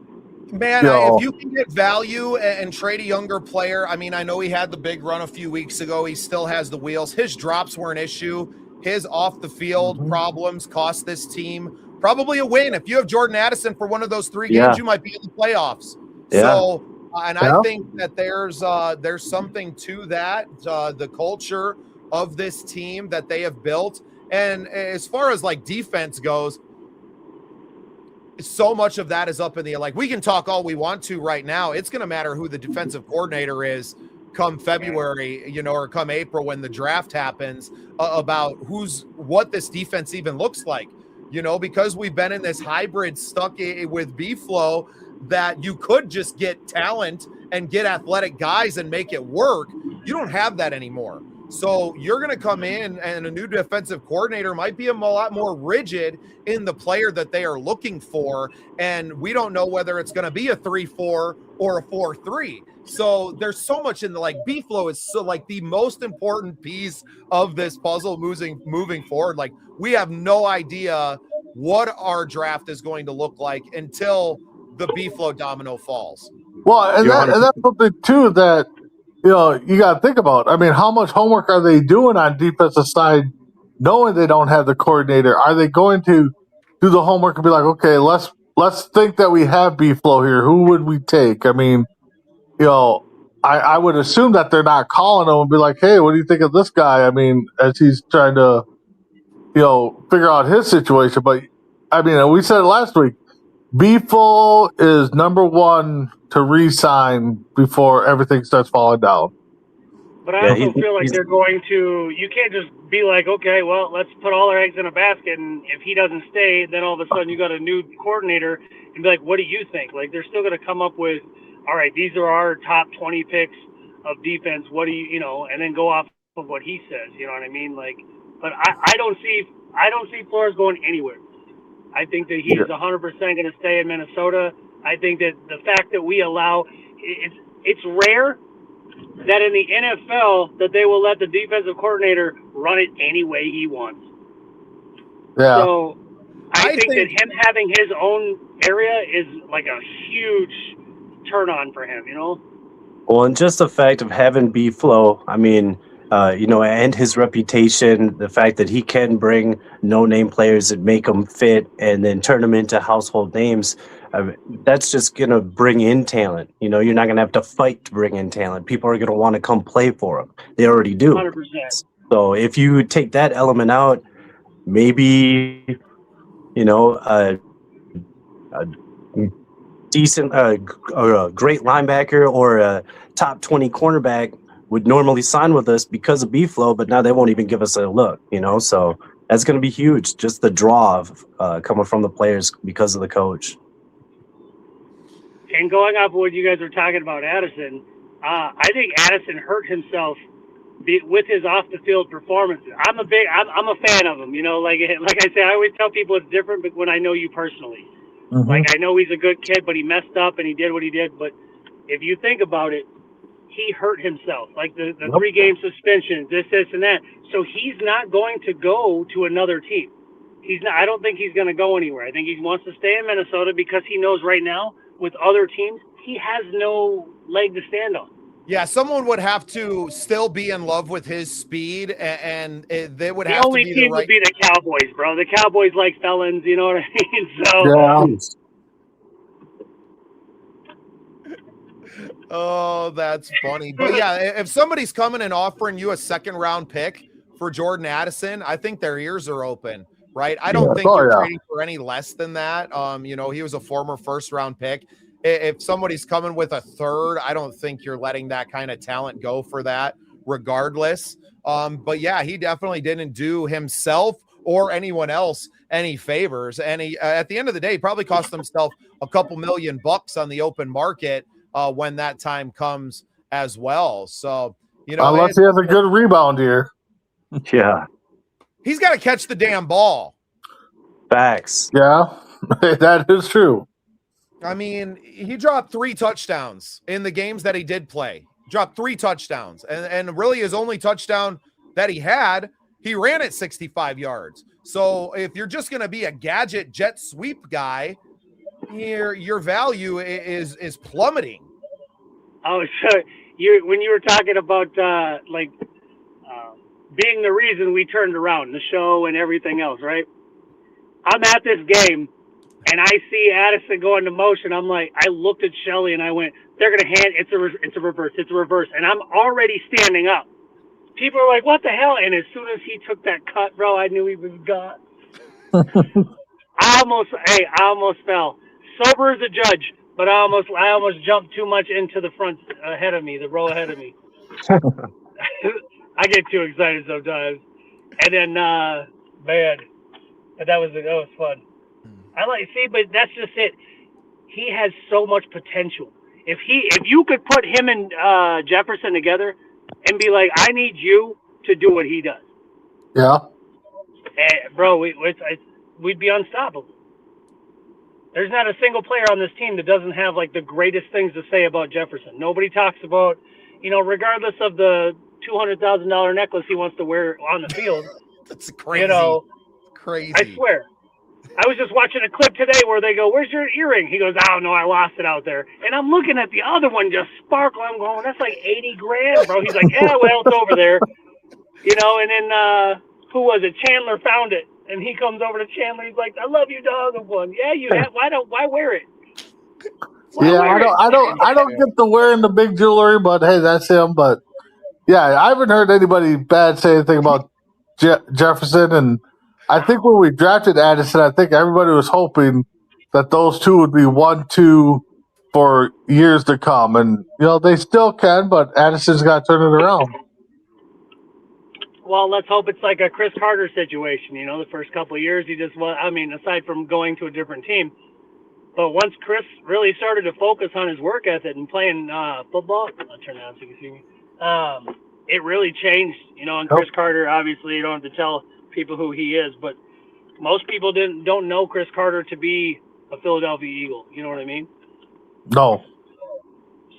Man, if you can get value and trade a younger player, I mean, I know he had the big run a few weeks ago. He still has the wheels. His drops were an issue. His off the field problems cost this team probably a win. If you have Jordan Addison for one of those 3 games, you might be in the playoffs. Yeah. So, and I think that there's something to that, the culture of this team that they have built. And as far as like defense goes, so much of that is up in the air. Like, we can talk all we want to right now. It's going to matter who the defensive coordinator is come February, or come April when the draft happens, about what this defense even looks like, because we've been in this hybrid stuck with B-Flow that you could just get talent and get athletic guys and make it work. You don't have that anymore. So you're going to come in, and a new defensive coordinator might be a lot more rigid in the player that they are looking for. And we don't know whether it's going to be a 3-4 or a 4-3. So there's so much in the B-Flow is so the most important piece of this puzzle moving forward. Like, we have no idea what our draft is going to look like until the B-Flow domino falls. Well, and that's something too that you got to think about. I mean, how much homework are they doing on defensive side, knowing they don't have the coordinator? Are they going to do the homework and be like, okay, let's think that we have B-Flow here. Who would we take? I mean, I would assume that they're not calling them and be like, hey, what do you think of this guy? I mean, as he's trying to, figure out his situation. But I mean, we said it last week, B-Flow is number one to re-sign before everything starts falling down. But I also feel like they're going to – you can't just be like, okay, well, let's put all our eggs in a basket, and if he doesn't stay, then all of a sudden you got a new coordinator and be like, what do you think? Like, they're still going to come up with, all right, these are our top 20 picks of defense. What do you and then go off of what he says, you know what I mean? Like, but I don't see Flores going anywhere. I think that he is 100% going to stay in Minnesota. I think that the fact that we allow it's rare that in the NFL that they will let the defensive coordinator run it any way he wants. Yeah. So I think that him having his own area is like a huge turn on for him, Well, and just the fact of having B-Flow, I mean, and his reputation, the fact that he can bring no-name players and make them fit and then turn them into household names, that's just going to bring in talent. You're not going to have to fight to bring in talent. People are going to want to come play for them. They already do. 100%. So if you take that element out, maybe, a decent, a great linebacker or a top 20 cornerback would normally sign with us because of B-Flow, but now they won't even give us a look, so that's going to be huge. Just the draw of coming from the players because of the coach. And going off of what you guys were talking about, Addison, I think Addison hurt himself with his off the field performances. I'm a fan of him, like I say, I always tell people it's different, but when I know you personally, like I know he's a good kid, but he messed up and he did what he did. But if you think about it, he hurt himself, like the 3-game suspensions, this, and that. So he's not going to go to another team. He's not. I don't think he's going to go anywhere. I think he wants to stay in Minnesota because he knows right now with other teams he has no leg to stand on. Yeah, someone would have to still be in love with his speed, and they would have to be the right. The only team would be the Cowboys, bro. The Cowboys like felons, you know what I mean? So. Yeah. Oh, that's funny. But yeah, if somebody's coming and offering you a 2nd-round pick for Jordan Addison, I think their ears are open, right? I don't think you're trading for any less than that. He was a former 1st-round pick. If somebody's coming with a 3rd, I don't think you're letting that kind of talent go for that regardless. But yeah, he definitely didn't do himself or anyone else any favors. And he, at the end of the day, he probably cost himself a couple $1 million on the open market when that time comes as well. So, unless he has a good rebound here. Yeah. He's got to catch the damn ball. Facts. Yeah, that is true. I mean, he dropped 3 touchdowns in the games that he did play. Dropped 3 touchdowns. And really his only touchdown that he had, he ran it 65 yards. So if you're just going to be a gadget jet sweep guy, your value is plummeting. Oh, so when you were talking about being the reason we turned around the show and everything else, right? I'm at this game and I see Addison go into motion. I'm like, I looked at Shelly and I went, they're gonna hand it's a reverse, and I'm already standing up. People are like, what the hell? And as soon as he took that cut, bro, I knew he was gone. I almost fell. Sober as a judge, but I almost jumped too much into the front the row ahead of me. I get too excited sometimes. And then, man, that was fun. But that's just it. He has so much potential. If you could put him and Jefferson together and be like, I need you to do what he does. Yeah. Bro, we'd be unstoppable. There's not a single player on this team that doesn't have like the greatest things to say about Jefferson. Nobody talks about, regardless of the $200,000 necklace he wants to wear on the field. That's crazy. Crazy. I swear. I was just watching a clip today where they go, where's your earring? He goes, oh, no, I lost it out there. And I'm looking at the other one just sparkle. I'm going, that's like $80,000, bro. He's like, yeah, well, it's over there. And then who was it? Chandler found it. And he comes over to Chandler. He's like, I love you, dog. I'm going, yeah, you have. Why wear it? I don't get the wearing the big jewelry, but hey, that's him. But yeah, I haven't heard anybody bad say anything about Jefferson. And I think when we drafted Addison, I think everybody was hoping that those two would be 1-2 for years to come. And, they still can, but Addison's got to turn it around. Well, let's hope it's like a Chris Carter situation. The first couple of years, aside from going to a different team. But once Chris really started to focus on his work ethic and playing football, I'll turn that on so you can see me. It really changed. And Chris Carter, obviously, you don't have to tell people who he is, but most people don't know Chris Carter to be a Philadelphia Eagle. You know what I mean? No.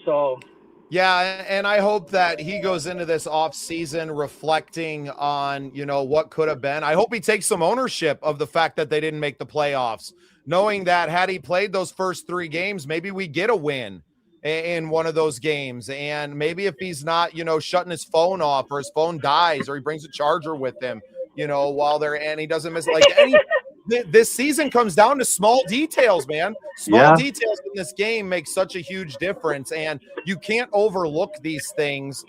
So. Yeah, and I hope that he goes into this offseason reflecting on, what could have been. I hope he takes some ownership of the fact that they didn't make the playoffs, knowing that had he played those first 3 games, maybe we get a win in one of those games. And maybe if he's not, shutting his phone off or his phone dies or he brings a charger with him, while they're, and he doesn't miss this season comes down to small details, man. Small details in this game make such a huge difference, and you can't overlook these things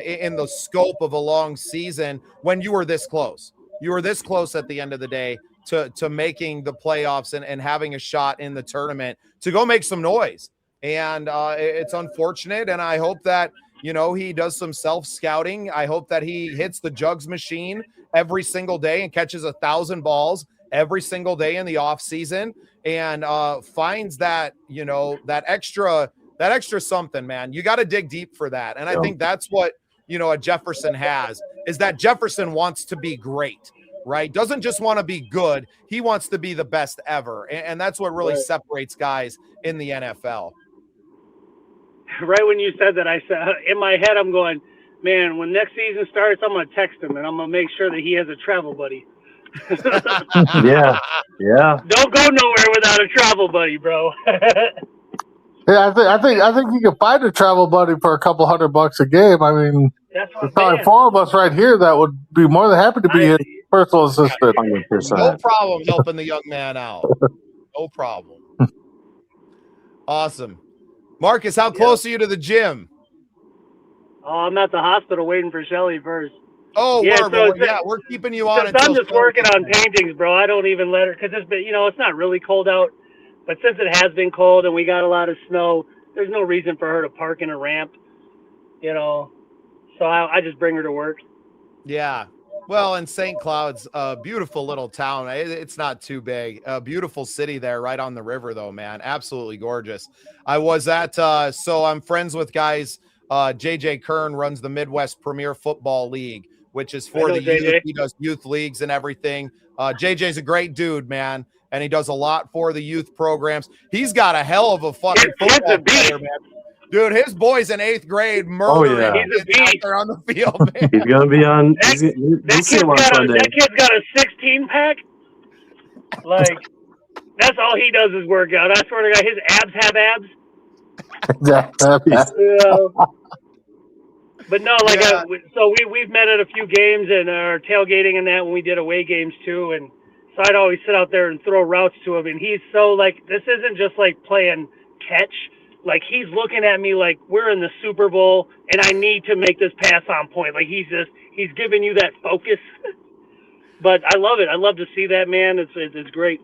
in the scope of a long season when you were this close. You were this close at the end of the day to making the playoffs and having a shot in the tournament to go make some noise. And it's unfortunate, and I hope that, he does some self-scouting. I hope that he hits the jugs machine every single day and catches 1,000 balls every single day in the off season and finds that, that extra something, man. You got to dig deep for that. And I think that's what, a Jefferson has, is that Jefferson wants to be great, right? Doesn't just want to be good. He wants to be the best ever. And that's what really separates guys in the NFL. Right when you said that, I said, in my head, I'm going, man, when next season starts, I'm going to text him and I'm going to make sure that he has a travel buddy. Yeah. Don't go nowhere without a travel buddy, bro. Yeah, I think you can find a travel buddy for a couple $100 a game. I mean, that's what there's probably 4 of us right here that would be more than happy to be his personal assistant. 100%. No problem helping the young man out. No problem. Awesome. Marcus, how close are you to the gym? Oh, I'm at the hospital waiting for Shelly first. Oh, we're keeping you on. I'm just working on paintings, bro. I don't even let her, because it's not really cold out. But since it has been cold and we got a lot of snow, there's no reason for her to park in a ramp, So I just bring her to work. Yeah. Well, and St. Cloud's a beautiful little town. It's not too big. A beautiful city there right on the river, though, man. Absolutely gorgeous. I was at, so I'm friends with guys. JJ Kern runs the Midwest Premier Football League, which is for the youth. He does youth leagues and everything. JJ's a great dude, man. And he does a lot for the youth programs. He's got a hell of a fucking football player, man. Dude, his boy's in 8th grade Oh, murdering yeah. He's a kids out beast. there on the field, man. He's gonna be on. You'll see him on Sunday. That kid's got a 16-pack. Like, that's all he does is work out. I swear to God, his abs have abs. But no, like, Yeah. so we've met at a few games and are tailgating and that when we did away games too. And so I'd always sit out there and throw routes to him. And he's so like, this isn't just like playing catch. Like, he's looking at me like we're in the Super Bowl and I need to make this pass on point. Like, he's giving you that focus. But I love it. I love to see that, man. It's great.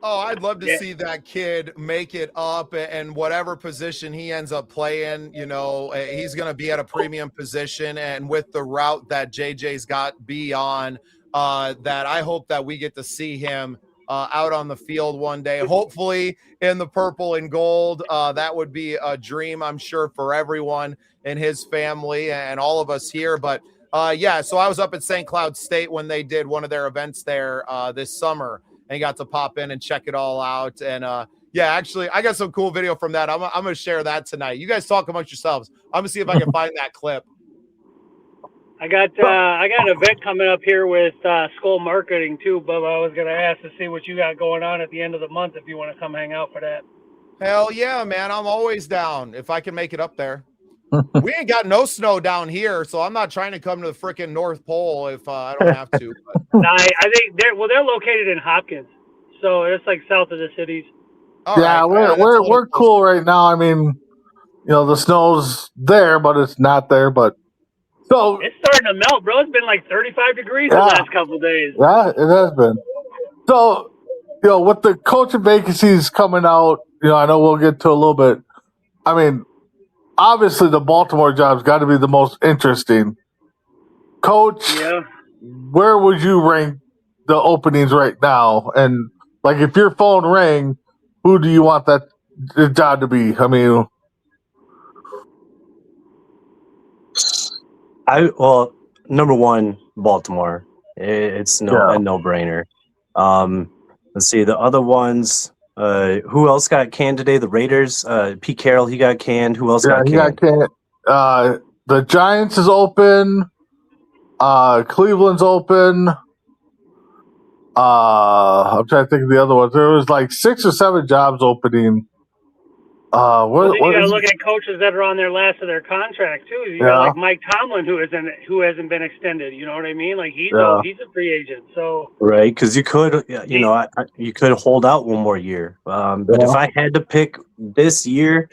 Oh, I'd love to see that kid make it up in whatever position he ends up playing. You know, he's going to be at a premium position, and with the route that JJ's got B on, that I hope that we get to see him out on the field one day, hopefully in the purple and gold. That would be a dream, I'm sure, for everyone in his family and all of us here. But yeah, so I was up at St. Cloud State when they did one of their events there this summer, and got to pop in and check it all out. And yeah, actually, I got some cool video from that. I'm going to share that tonight. You guys talk amongst yourselves. I'm going to see if I can find that clip. I got an event coming up here with Skull Marketing too, Bubba. I was going to ask to see what you got going on at the end of the month if you want to come hang out for that. Hell yeah, man. I'm always down if I can make it up there. We ain't got no snow down here, so I'm not trying to come to the freaking North Pole if I don't have to. But. I think they're located in Hopkins, so it's like south of the cities. All yeah, right. we're cool right now. I mean, you know, the snow's there, but it's not there. But so It's starting to melt, bro. It's been like 35 degrees the last couple of days. yeah, it has been. So, you know, with the coaching vacancies coming out, you know, I know we'll get to a little bit. I mean, obviously the Baltimore job's got to be the most interesting. Coach, where would you rank the openings right now? And like, if your phone rang, who do you want that job to be? I mean, well, number one, Baltimore. It's a no-brainer. Let's see the other ones. Who else got canned today? The Raiders. Pete Carroll, he got canned. Who else got canned? He got canned. The Giants is open. Cleveland's open. I'm trying to think of the other ones. There was like 6 or 7 jobs opening. You got to look at coaches that are on their last of their contract too. You got like Mike Tomlin, who hasn't been extended. You know what I mean? Like he's a free agent. So right, because you could, you know, you could hold out one more year. But if I had to pick this year,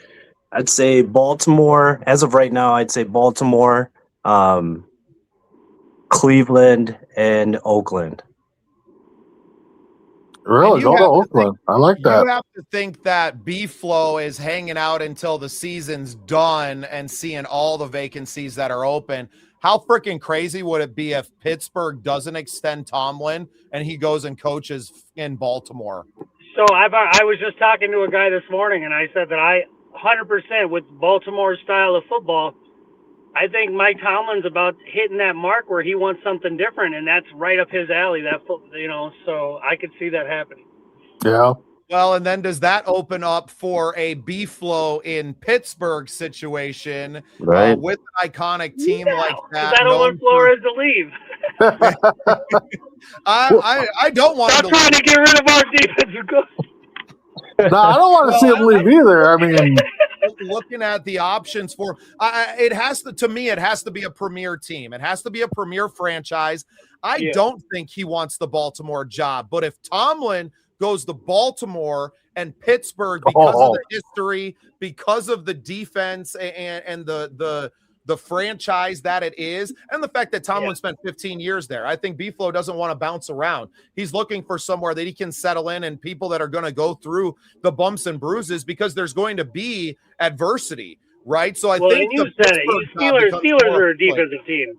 I'd say Baltimore. As of right now, I'd say Baltimore, Cleveland, and Oakland. Really? Go to Oakland. I like that. You have to think that B-Flow is hanging out until the season's done and seeing all the vacancies that are open. How freaking crazy would it be if Pittsburgh doesn't extend Tomlin and he goes and coaches in Baltimore? So I was just talking to a guy this morning, and I said that I 100% with Baltimore's style of football, I think Mike Tomlin's about hitting that mark where he wants something different, and that's right up his alley. So I could see that happening. Yeah. Well, and then does that open up for a B-Flow in Pittsburgh situation with an iconic team like that? I don't want Flores to leave. I don't want Stop trying to get rid of our defensive coach. No, I don't want to see him leave either. I mean, looking at the options for it has to be a premier team. It has to be a premier franchise. I don't think he wants the Baltimore job, but if Tomlin goes to Baltimore and Pittsburgh because of the history, because of the defense and the franchise that it is, and the fact that Tomlin spent 15 years there. I think B-Flow doesn't want to bounce around. He's looking for somewhere that he can settle in and people that are going to go through the bumps and bruises because there's going to be adversity, right? So I think you said it. Steelers are a defensive team.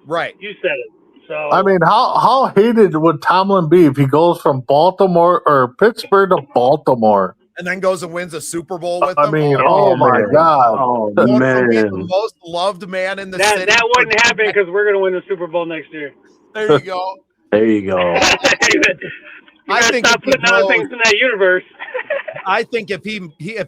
Right. You said it. So I mean, how hated would Tomlin be if he goes from Baltimore or Pittsburgh to Baltimore? And then goes and wins a Super Bowl with them. I mean, oh my God. Oh, man. The most loved man in the city. That wouldn't happen because we're going to win the Super Bowl next year. There you go. There you go. I think stop putting other things in that universe. I think if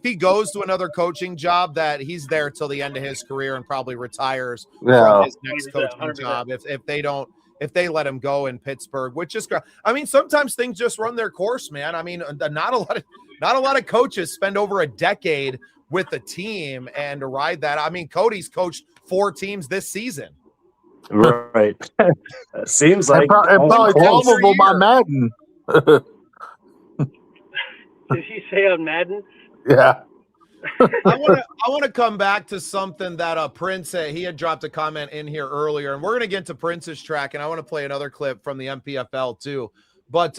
he goes to another coaching job, that he's there till the end of his career and probably retires from his next 100%, coaching 100%. job. If they let him go in Pittsburgh, which is, I mean, sometimes things just run their course, man. I mean, not a lot of coaches spend over a decade with a team and to ride that. I mean, Cody's coached 4 teams this season. Right. Seems like probably close. probable by Madden. Did he say on Madden? Yeah. I want to come back to something that Prince he had dropped a comment in here earlier, and we're going to get to Prince's track, and I want to play another clip from the MPFL too. But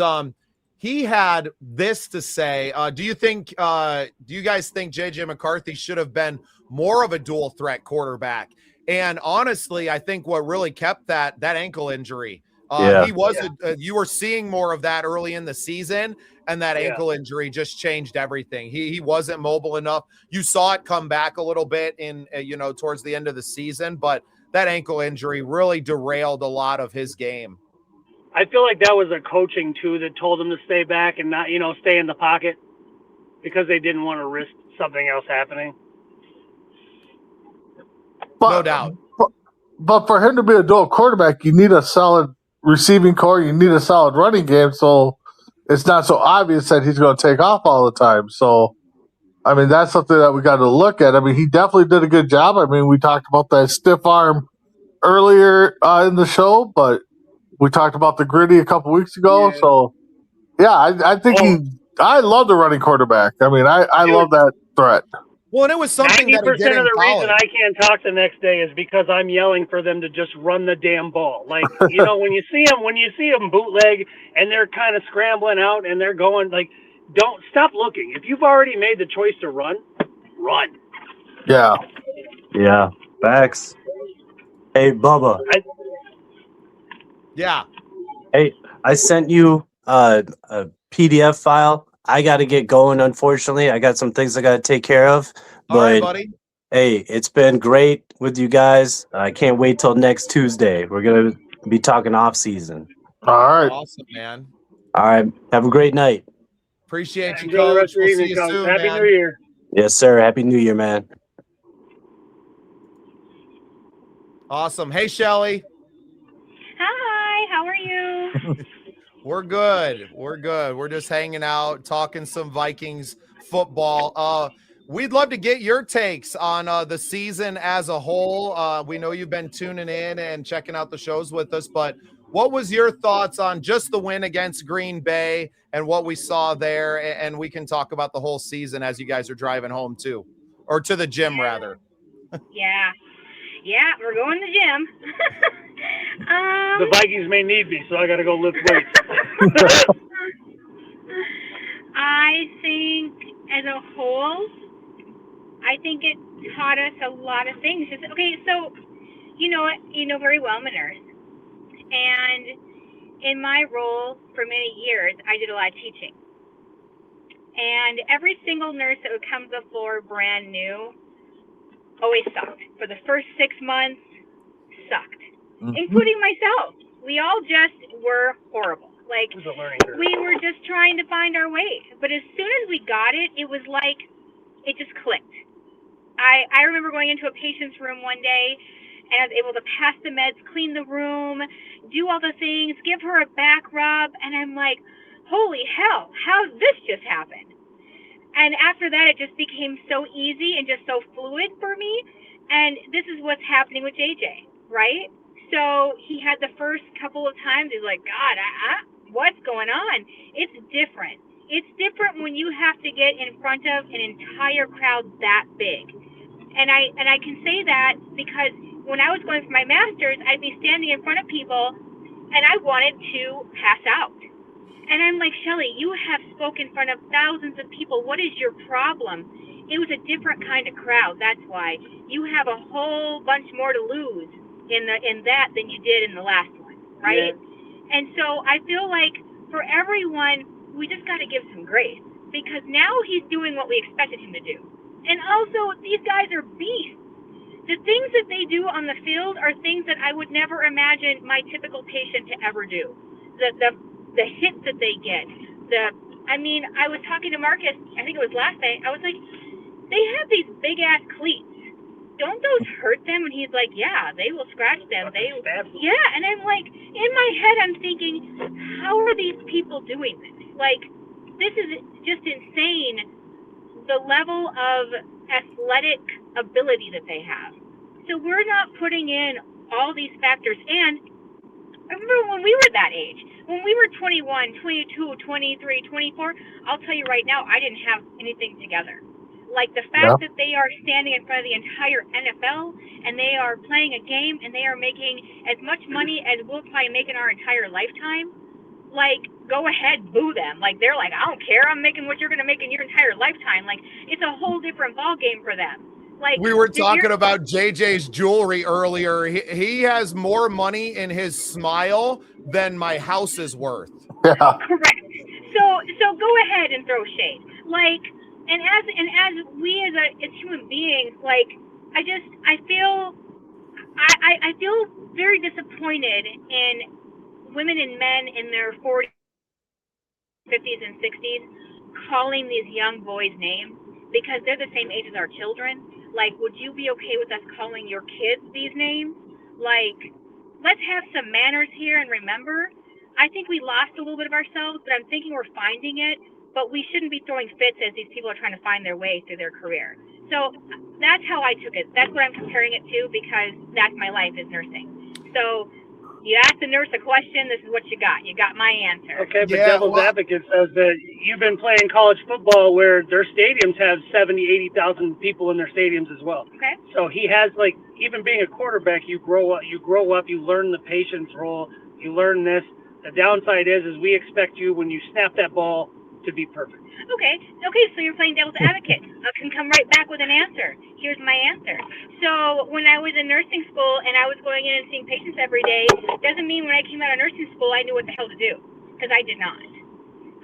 he had this to say. Do you guys think JJ McCarthy should have been more of a dual threat quarterback? And honestly, I think what really kept that ankle injury. You were seeing more of that early in the season, and that ankle injury just changed everything. He wasn't mobile enough. You saw it come back a little bit in towards the end of the season, but that ankle injury really derailed a lot of his game. I feel like that was a coaching too that told him to stay back and not, stay in the pocket because they didn't want to risk something else happening. No doubt. But for him to be a dual quarterback, you need a solid receiving core. You need a solid running game. So it's not so obvious that he's going to take off all the time. So, I mean, that's something that we got to look at. I mean, he definitely did a good job. I mean, we talked about that stiff arm earlier in the show, but we talked about the gritty a couple weeks ago. Yeah. So, yeah, I think I love the running quarterback. I mean, I love that threat. Well, and it was something 90% of the reason I can't talk the next day is because I'm yelling for them to just run the damn ball. Like, when you see them bootleg and they're kind of scrambling out and they're going, like, don't stop looking. If you've already made the choice to run. Yeah. Yeah. Facts. Hey, Bubba. Yeah. Hey, I sent you a PDF file. I got to get going, unfortunately. I got some things I got to take care of. But, all right, buddy. Hey, it's been great with you guys. I can't wait till next Tuesday. We're going to be talking off season. All right. Awesome, man. All right. Have a great night. Appreciate you, Coach. We'll see you soon, Happy man. New Year. Yes, sir. Happy New Year, man. Awesome. Hey, Shelly. Hi. How are you? We're good. We're just hanging out, talking some Vikings football. We'd love to get your takes on the season as a whole. We know you've been tuning in and checking out the shows with us, but what was your thoughts on just the win against Green Bay and what we saw there? And we can talk about the whole season as you guys are driving home too, or to the gym rather. Yeah, we're going to the gym. The Vikings may need me, so I got to go lift weights. I think as a whole, I think it taught us a lot of things. Okay, so you know very well I'm a nurse. And in my role for many years, I did a lot of teaching. And every single nurse that would come to the floor brand new always sucked. For the first 6 months, sucked. Including myself. We all just were horrible. Like, we were just trying to find our way. But as soon as we got it, it was like it just clicked. I remember going into a patient's room one day, and I was able to pass the meds, clean the room, do all the things, give her a back rub, and I'm like, holy hell, how did this just happen? And after that, it just became so easy and just so fluid for me. And this is what's happening with JJ, right? So he had the first couple of times, he's like, God, what's going on? It's different. It's different when you have to get in front of an entire crowd that big. And I can say that because when I was going for my master's, I'd be standing in front of people and I wanted to pass out. And I'm like, Shelly, you have spoken in front of thousands of people. What is your problem? It was a different kind of crowd. That's why. You have a whole bunch more to lose in that than you did in the last one, right? Yeah. And so I feel like for everyone, we just got to give some grace because now he's doing what we expected him to do. And also, these guys are beasts. The things that they do on the field are things that I would never imagine my typical patient to ever do. The hits that they get, I mean, I was talking to Marcus, I think it was last night. I was like, they have these big ass cleats. Don't those hurt them? And he's like, yeah, they will scratch them. Yeah. And I'm like, in my head, I'm thinking, how are these people doing this? Like, this is just insane, the level of athletic ability that they have. So we're not putting in all these factors. And I remember when we were that age, when we were 21, 22, 23, 24, I'll tell you right now, I didn't have anything together. Like the fact that they are standing in front of the entire NFL and they are playing a game and they are making as much money as we'll probably make in our entire lifetime, like, go ahead, boo them. Like, they're like, I don't care. I'm making what you're going to make in your entire lifetime. Like, it's a whole different ball game for them. Like, we were talking about JJ's jewelry earlier. He has more money in his smile than my house is worth. Yeah. Correct. So go ahead and throw shade. Like, and as we as human beings, like, I feel very disappointed in women and men in their 40s, 50s, and 60s calling these young boys names because they're the same age as our children. Like, would you be okay with us calling your kids these names? Like, let's have some manners here and remember, I think we lost a little bit of ourselves, but I'm thinking we're finding it. But we shouldn't be throwing fits as these people are trying to find their way through their career. So that's how I took it. That's what I'm comparing it to because that's my life is nursing. So you asked the nurse a question, this is what you got. You got my answer. Okay, but devil's advocate says that you've been playing college football where their stadiums have 70, 80,000 people in their stadiums as well. Okay. So he has, like, even being a quarterback, you grow up, you learn the patience role, you learn this. The downside is we expect you when you snap that ball to be perfect. Okay, so you're playing devil's advocate. I can come right back with an answer. Here's my answer. So when I was in nursing school and I was going in and seeing patients every day, doesn't mean when I came out of nursing school I knew what the hell to do, because I did not.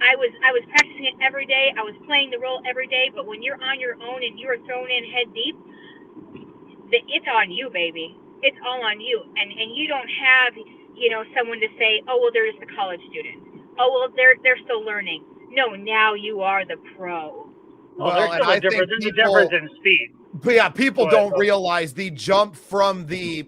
I was practicing it every day. I was playing the role every day, but when you're on your own and you are thrown in head deep, it's on you, baby. It's all on you. And you don't have, someone to say, oh, well, they're just a college student. Oh, well, they're still learning. No, now you are the pro. Well, there's still a difference. There's a difference in speed. But yeah, people don't realize the jump from the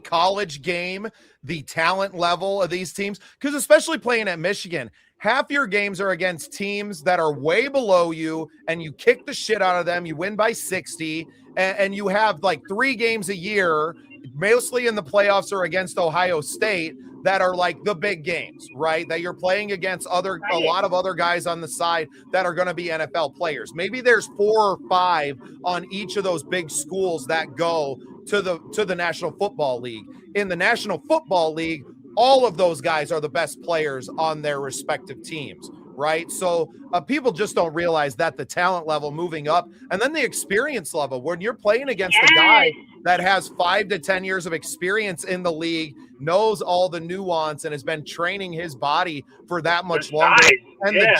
college game, the talent level of these teams, because especially playing at Michigan, half your games are against teams that are way below you, and you kick the shit out of them. You win by 60, and you have like 3 games a year, mostly in the playoffs or against Ohio State, that are like the big games, right? That you're playing against a lot of other guys on the side that are going to be NFL players. Maybe there's 4 or 5 on each of those big schools that go to the National Football League. In the National Football League, all of those guys are the best players on their respective teams, right? So people just don't realize that the talent level moving up, and then the experience level, when you're playing against a guy that has 5 to 10 years of experience in the league, knows all the nuance, and has been training his body for that much longer. And the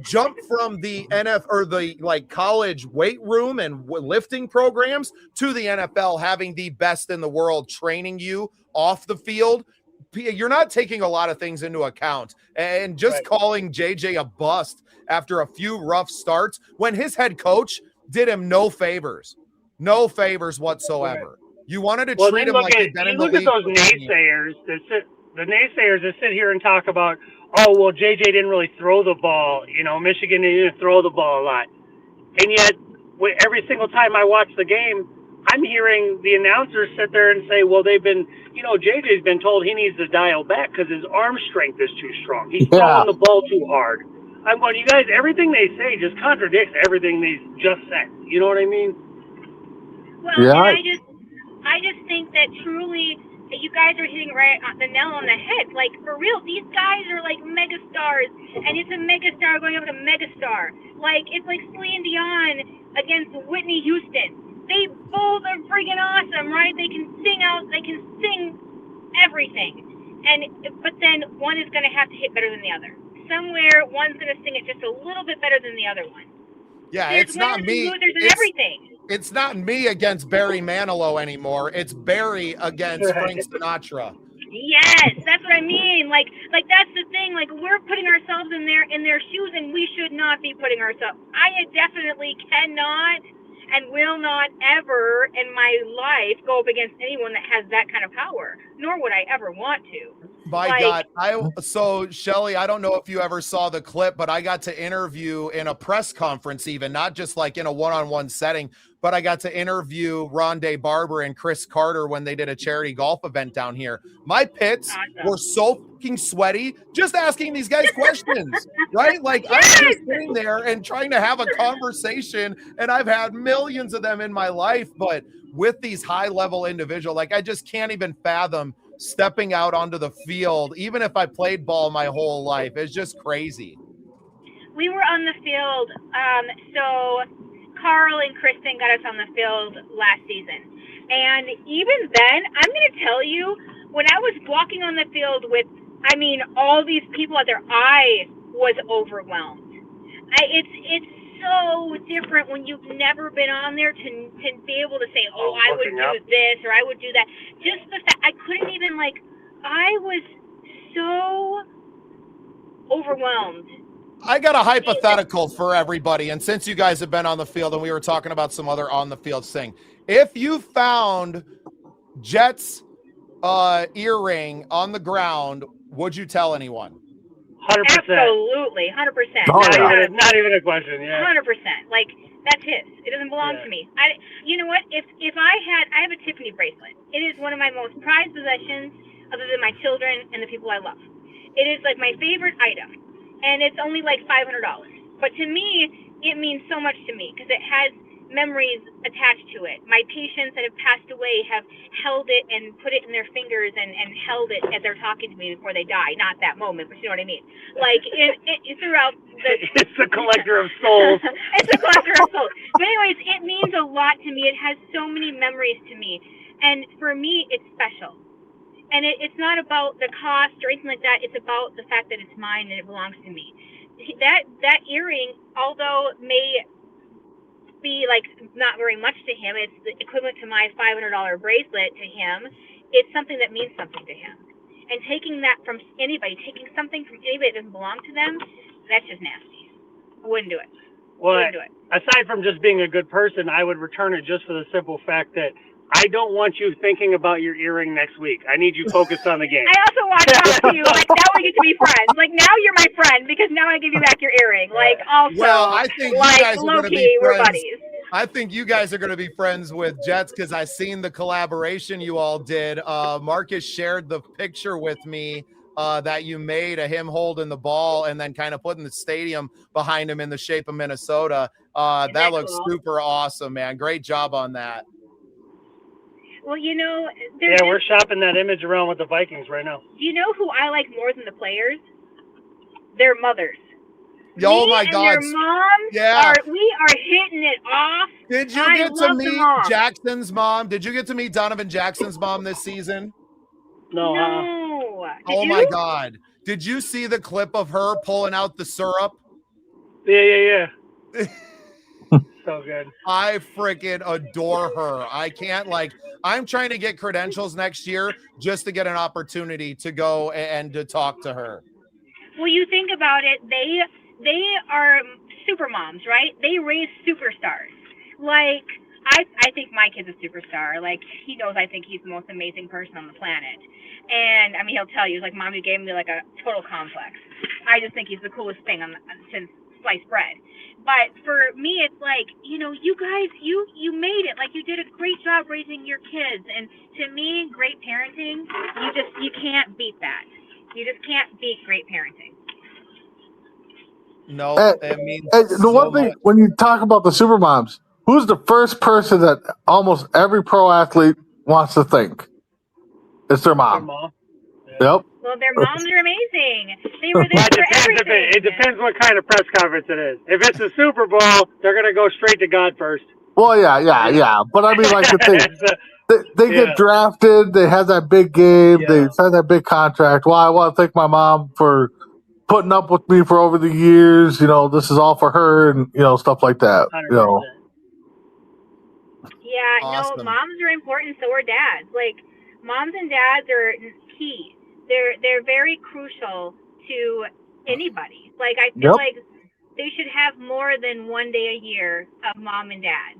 jump from the NFL or the like college weight room and lifting programs to the NFL, having the best in the world training you off the field, you're not taking a lot of things into account. And just calling JJ a bust after a few rough starts when his head coach did him no favors whatsoever. You wanted to treat him like he'd been in the league. Look at those naysayers that sit here and talk about, oh, well, JJ didn't really throw the ball. Michigan didn't throw the ball a lot. And yet, every single time I watch the game, I'm hearing the announcers sit there and say, well, JJ's been told he needs to dial back because his arm strength is too strong. He's throwing the ball too hard. I'm going, you guys, everything they say just contradicts everything they just said. You know what I mean? Well, yeah. And I just think that truly you guys are hitting right the nail on the head. Like, for real, these guys are like megastars, and it's a megastar going up to megastar. Like, it's like Celine Dion against Whitney Houston. They both are freaking awesome, right? They can sing everything. But then one is going to have to hit better than the other. Somewhere, one's going to sing it just a little bit better than the other one. Yeah, There's it's not me. There's everything. It's not me against Barry Manilow anymore. It's Barry against Frank Sinatra. Yes, that's what I mean. Like that's the thing. saying, like, we're putting ourselves in their shoes, and we should not be putting ourselves. I definitely cannot and will not ever in my life go up against anyone that has that kind of power, nor would I ever want to. My God. So Shelly, I don't know if you ever saw the clip, but I got to interview in a press conference, even not just like in a one-on-one setting, but I got to interview Rondé Barber and Chris Carter when they did a charity golf event down here. My pits were so fucking sweaty just asking these guys questions, right? Like I'm just sitting there and trying to have a conversation, and I've had millions of them in my life, but with these high-level individuals, like I just can't even fathom stepping out onto the field, even if I played ball my whole life. It's just crazy. We were on the field. So Carl and Kristen got us on the field last season. And even then, I'm going to tell you, when I was walking on the field with, all these people out there, I was overwhelmed. It's so different when you've never been on there to be able to say, I would do this or I would do that. Just the fact I couldn't even I was so overwhelmed. I got a hypothetical for everybody. And since you guys have been on the field and we were talking about some other on the field thing, if you found Jet's earring on the ground, would you tell anyone? 100%. Absolutely, 100%. Not even a question. Yeah. 100%. That's his. It doesn't belong to me. You know what? If I have a Tiffany bracelet. It is one of my most prized possessions, other than my children and the people I love. It is my favorite item, and it's only $500. But to me, it means so much to me because it has memories attached to it. My patients that have passed away have held it and put it in their fingers and held it as they're talking to me before they die. Not that moment, but you know what I mean. Throughout the... It's a collector of souls. It's a collector of souls. But anyways, it means a lot to me. It has so many memories to me. And for me, it's special. And it's not about the cost or anything like that. It's about the fact that it's mine and it belongs to me. That earring, although may be not very much to him, it's the equivalent to my $500 bracelet to him. It's something that means something to him. And taking that from anybody, taking something from anybody that doesn't belong to them, that's just nasty. I wouldn't do it. Well, aside from just being a good person, I would return it just for the simple fact that I don't want you thinking about your earring next week. I need you focused on the game. I also want to talk to you. Now we get to be friends. Now you're my friend because now I give you back your earring. I think you guys are going to be we're friends. buddies. I think you guys are going to be friends with Jets because I seen the collaboration you all did. Marcus shared the picture with me that you made of him holding the ball and then kind of putting the stadium behind him in the shape of Minnesota. That looks super awesome, man. Great job on that. Well, we're shopping that image around with the Vikings right now. Do you know who I like more than the players? Their mothers. Oh my God! Their moms we are hitting it off. Did you get to meet Jackson's mom? Did you get to meet Donovan Jackson's mom this season? No. Oh my God! Did you see the clip of her pulling out the syrup? Yeah. So good. I freaking adore her. I can't I'm trying to get credentials next year just to get an opportunity to go and to talk to her. Well, you think about it, they are super moms, right? They raise superstars. I think my kid's a superstar. He knows I think he's the most amazing person on the planet. And he'll tell you, Mom, you gave me a total complex. I just think he's the coolest thing since sliced bread. But for me, it's you guys, you made it. You did a great job raising your kids. And to me, great parenting, you can't beat that. You just can't beat great parenting. No, it means the one thing, when you talk about the supermoms, who's the first person that almost every pro athlete wants to think? It's their mom. Yep. Well, their moms are amazing. They were there for everything. It depends what kind of press conference it is. If it's a Super Bowl, they're going to go straight to God first. Well, yeah. But the thing, they get drafted. They have that big game. Yeah. They sign that big contract. Well, I want to thank my mom for putting up with me for over the years. This is all for her and, stuff like that. 100%. Yeah, awesome. No, moms are important. So are dads. Moms and dads are key. They're very crucial to anybody. Like, I feel Yep. like they should have more than one day a year of mom and dad,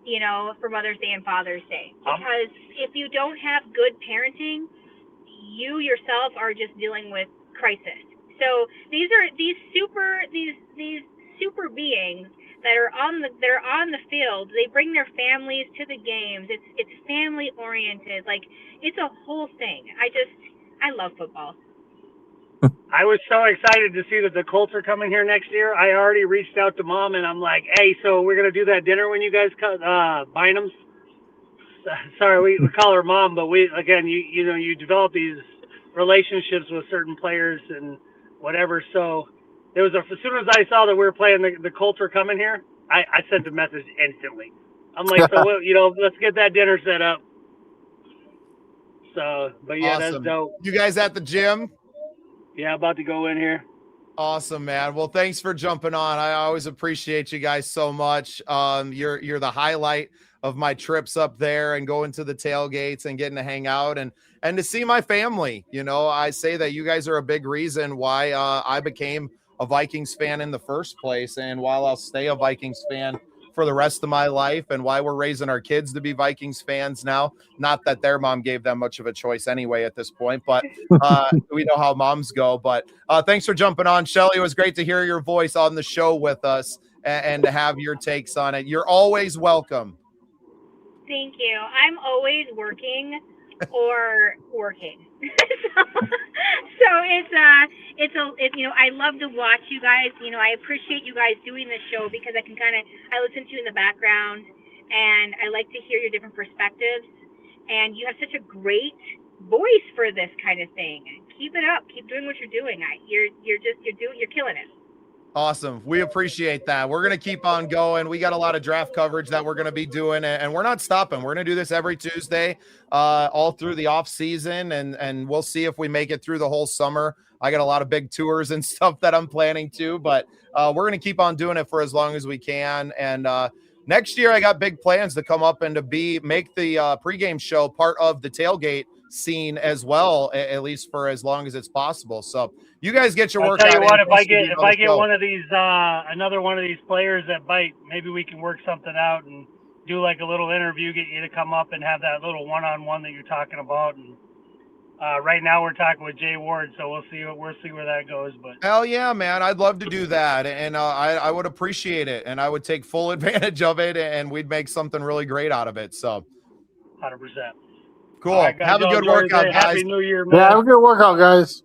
you know, for Mother's Day and Father's Day. Because if you don't have good parenting, you yourself are just dealing with crisis. So these super beings that are on the field. They bring their families to the games. It's family oriented. Like, it's a whole thing. I love football. I was so excited to see that the Colts are coming here next year. I already reached out to Mom, and I'm like, hey, so we're going to do that dinner when you guys cut Bynum's? Sorry, we call her Mom, but you develop these relationships with certain players and whatever. So as soon as I saw that we were playing the Colts were coming here, I sent a message instantly. I'm like, let's get that dinner set up. So, but yeah, Awesome. That's dope. You guys at the gym? Yeah, about to go in here. Awesome, man. Well, thanks for jumping on. I always appreciate you guys so much. You're the highlight of my trips up there and going to the tailgates and getting to hang out and to see my family. You know, I say that you guys are a big reason why I became a Vikings fan in the first place, and while I'll stay a Vikings fan for the rest of my life, and why we're raising our kids to be Vikings fans now. Not that their mom gave them much of a choice anyway at this point, but we know how moms go. But thanks for jumping on, Shelly. It was great to hear your voice on the show with us and to have your takes on it. You're always welcome. Thank you. I'm always working or working. so it's I love to watch you guys. You know, I appreciate you guys doing this show because I listen to you in the background and I like to hear your different perspectives, and you have such a great voice for this kind of thing. Keep it up. Keep doing what you're doing. You're killing it. Awesome. We appreciate that. We're going to keep on going. We got a lot of draft coverage that we're going to be doing, and we're not stopping. We're going to do this every Tuesday, all through the off season, and we'll see if we make it through the whole summer. I got a lot of big tours and stuff that I'm planning to, but we're going to keep on doing it for as long as we can. And next year I got big plans to come up and to make the pregame show part of the tailgate scene as well, at least for as long as it's possible. So you guys get your work out. I'll tell you what, if I get one of these, another one of these players that bite, maybe we can work something out and do like a little interview, get you to come up and have that little one-on-one that you're talking about. And right now we're talking with Jay Ward, so we'll see where that goes. But hell yeah, man, I'd love to do that, and I would appreciate it, and I would take full advantage of it, and we'd make something really great out of it. So 100%. Cool. Right, guys, have a good workout, guys. Happy New Year, man. Yeah, have a good workout, guys.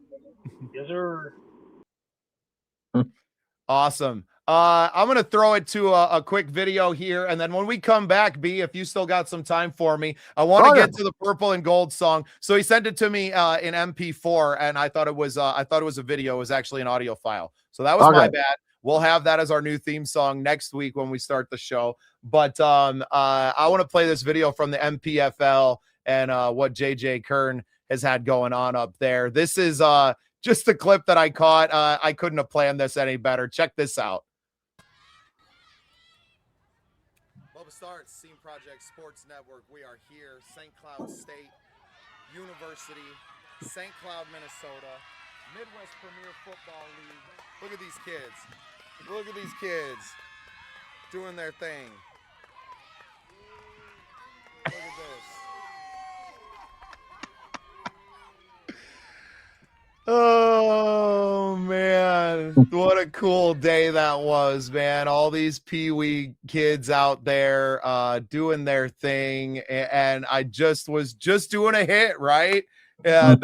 Yes, sir. Awesome. I'm going to throw it to a quick video here. And then when we come back, B, if you still got some time for me, I want to get to the purple and gold song. So he sent it to me in MP4, and I thought it was a video. It was actually an audio file. So that was my bad. We'll have that as our new theme song next week when we start the show. But I want to play this video from the MPFL and what JJ Kern has had going on up there. This is just a clip that I caught. I couldn't have planned this any better. Check this out. Bubba Startz, Scene Project Sports Network. We are here, St. Cloud State University, St. Cloud, Minnesota, Midwest Premier Football League. Look at these kids. Look at these kids doing their thing. Look at this. Oh, man. What a cool day that was, man. All these Pee-wee kids out there doing their thing. And I was just doing a hit, right? And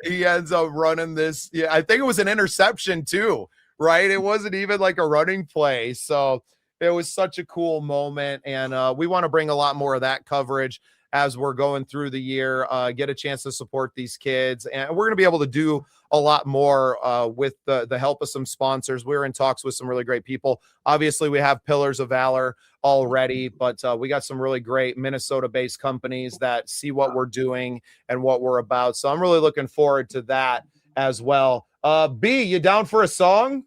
he ends up running this. Yeah, I think it was an interception too, right? It wasn't even like a running play. So it was such a cool moment. And we want to bring a lot more of that coverage as we're going through the year, get a chance to support these kids. And we're going to be able to do a lot more with the help of some sponsors. We're in talks with some really great people. Obviously, we have Pillars of Valor already, but we got some really great Minnesota-based companies that see what we're doing and what we're about. So I'm really looking forward to that as well. B, you down for a song?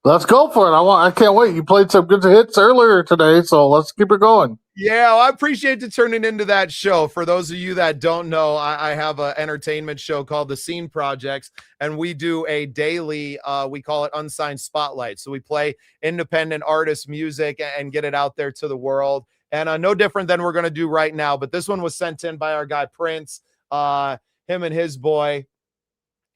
Let's go for it. I can't wait. You played some good hits earlier today, so let's keep it going. Yeah, well, I appreciate you turning into that show. For those of you that don't know, I have an entertainment show called The Scene Projects, and we do a daily, we call it Unsigned Spotlight. So we play independent artist music and get it out there to the world. And no different than we're going to do right now. But this one was sent in by our guy Prince, him and his boy,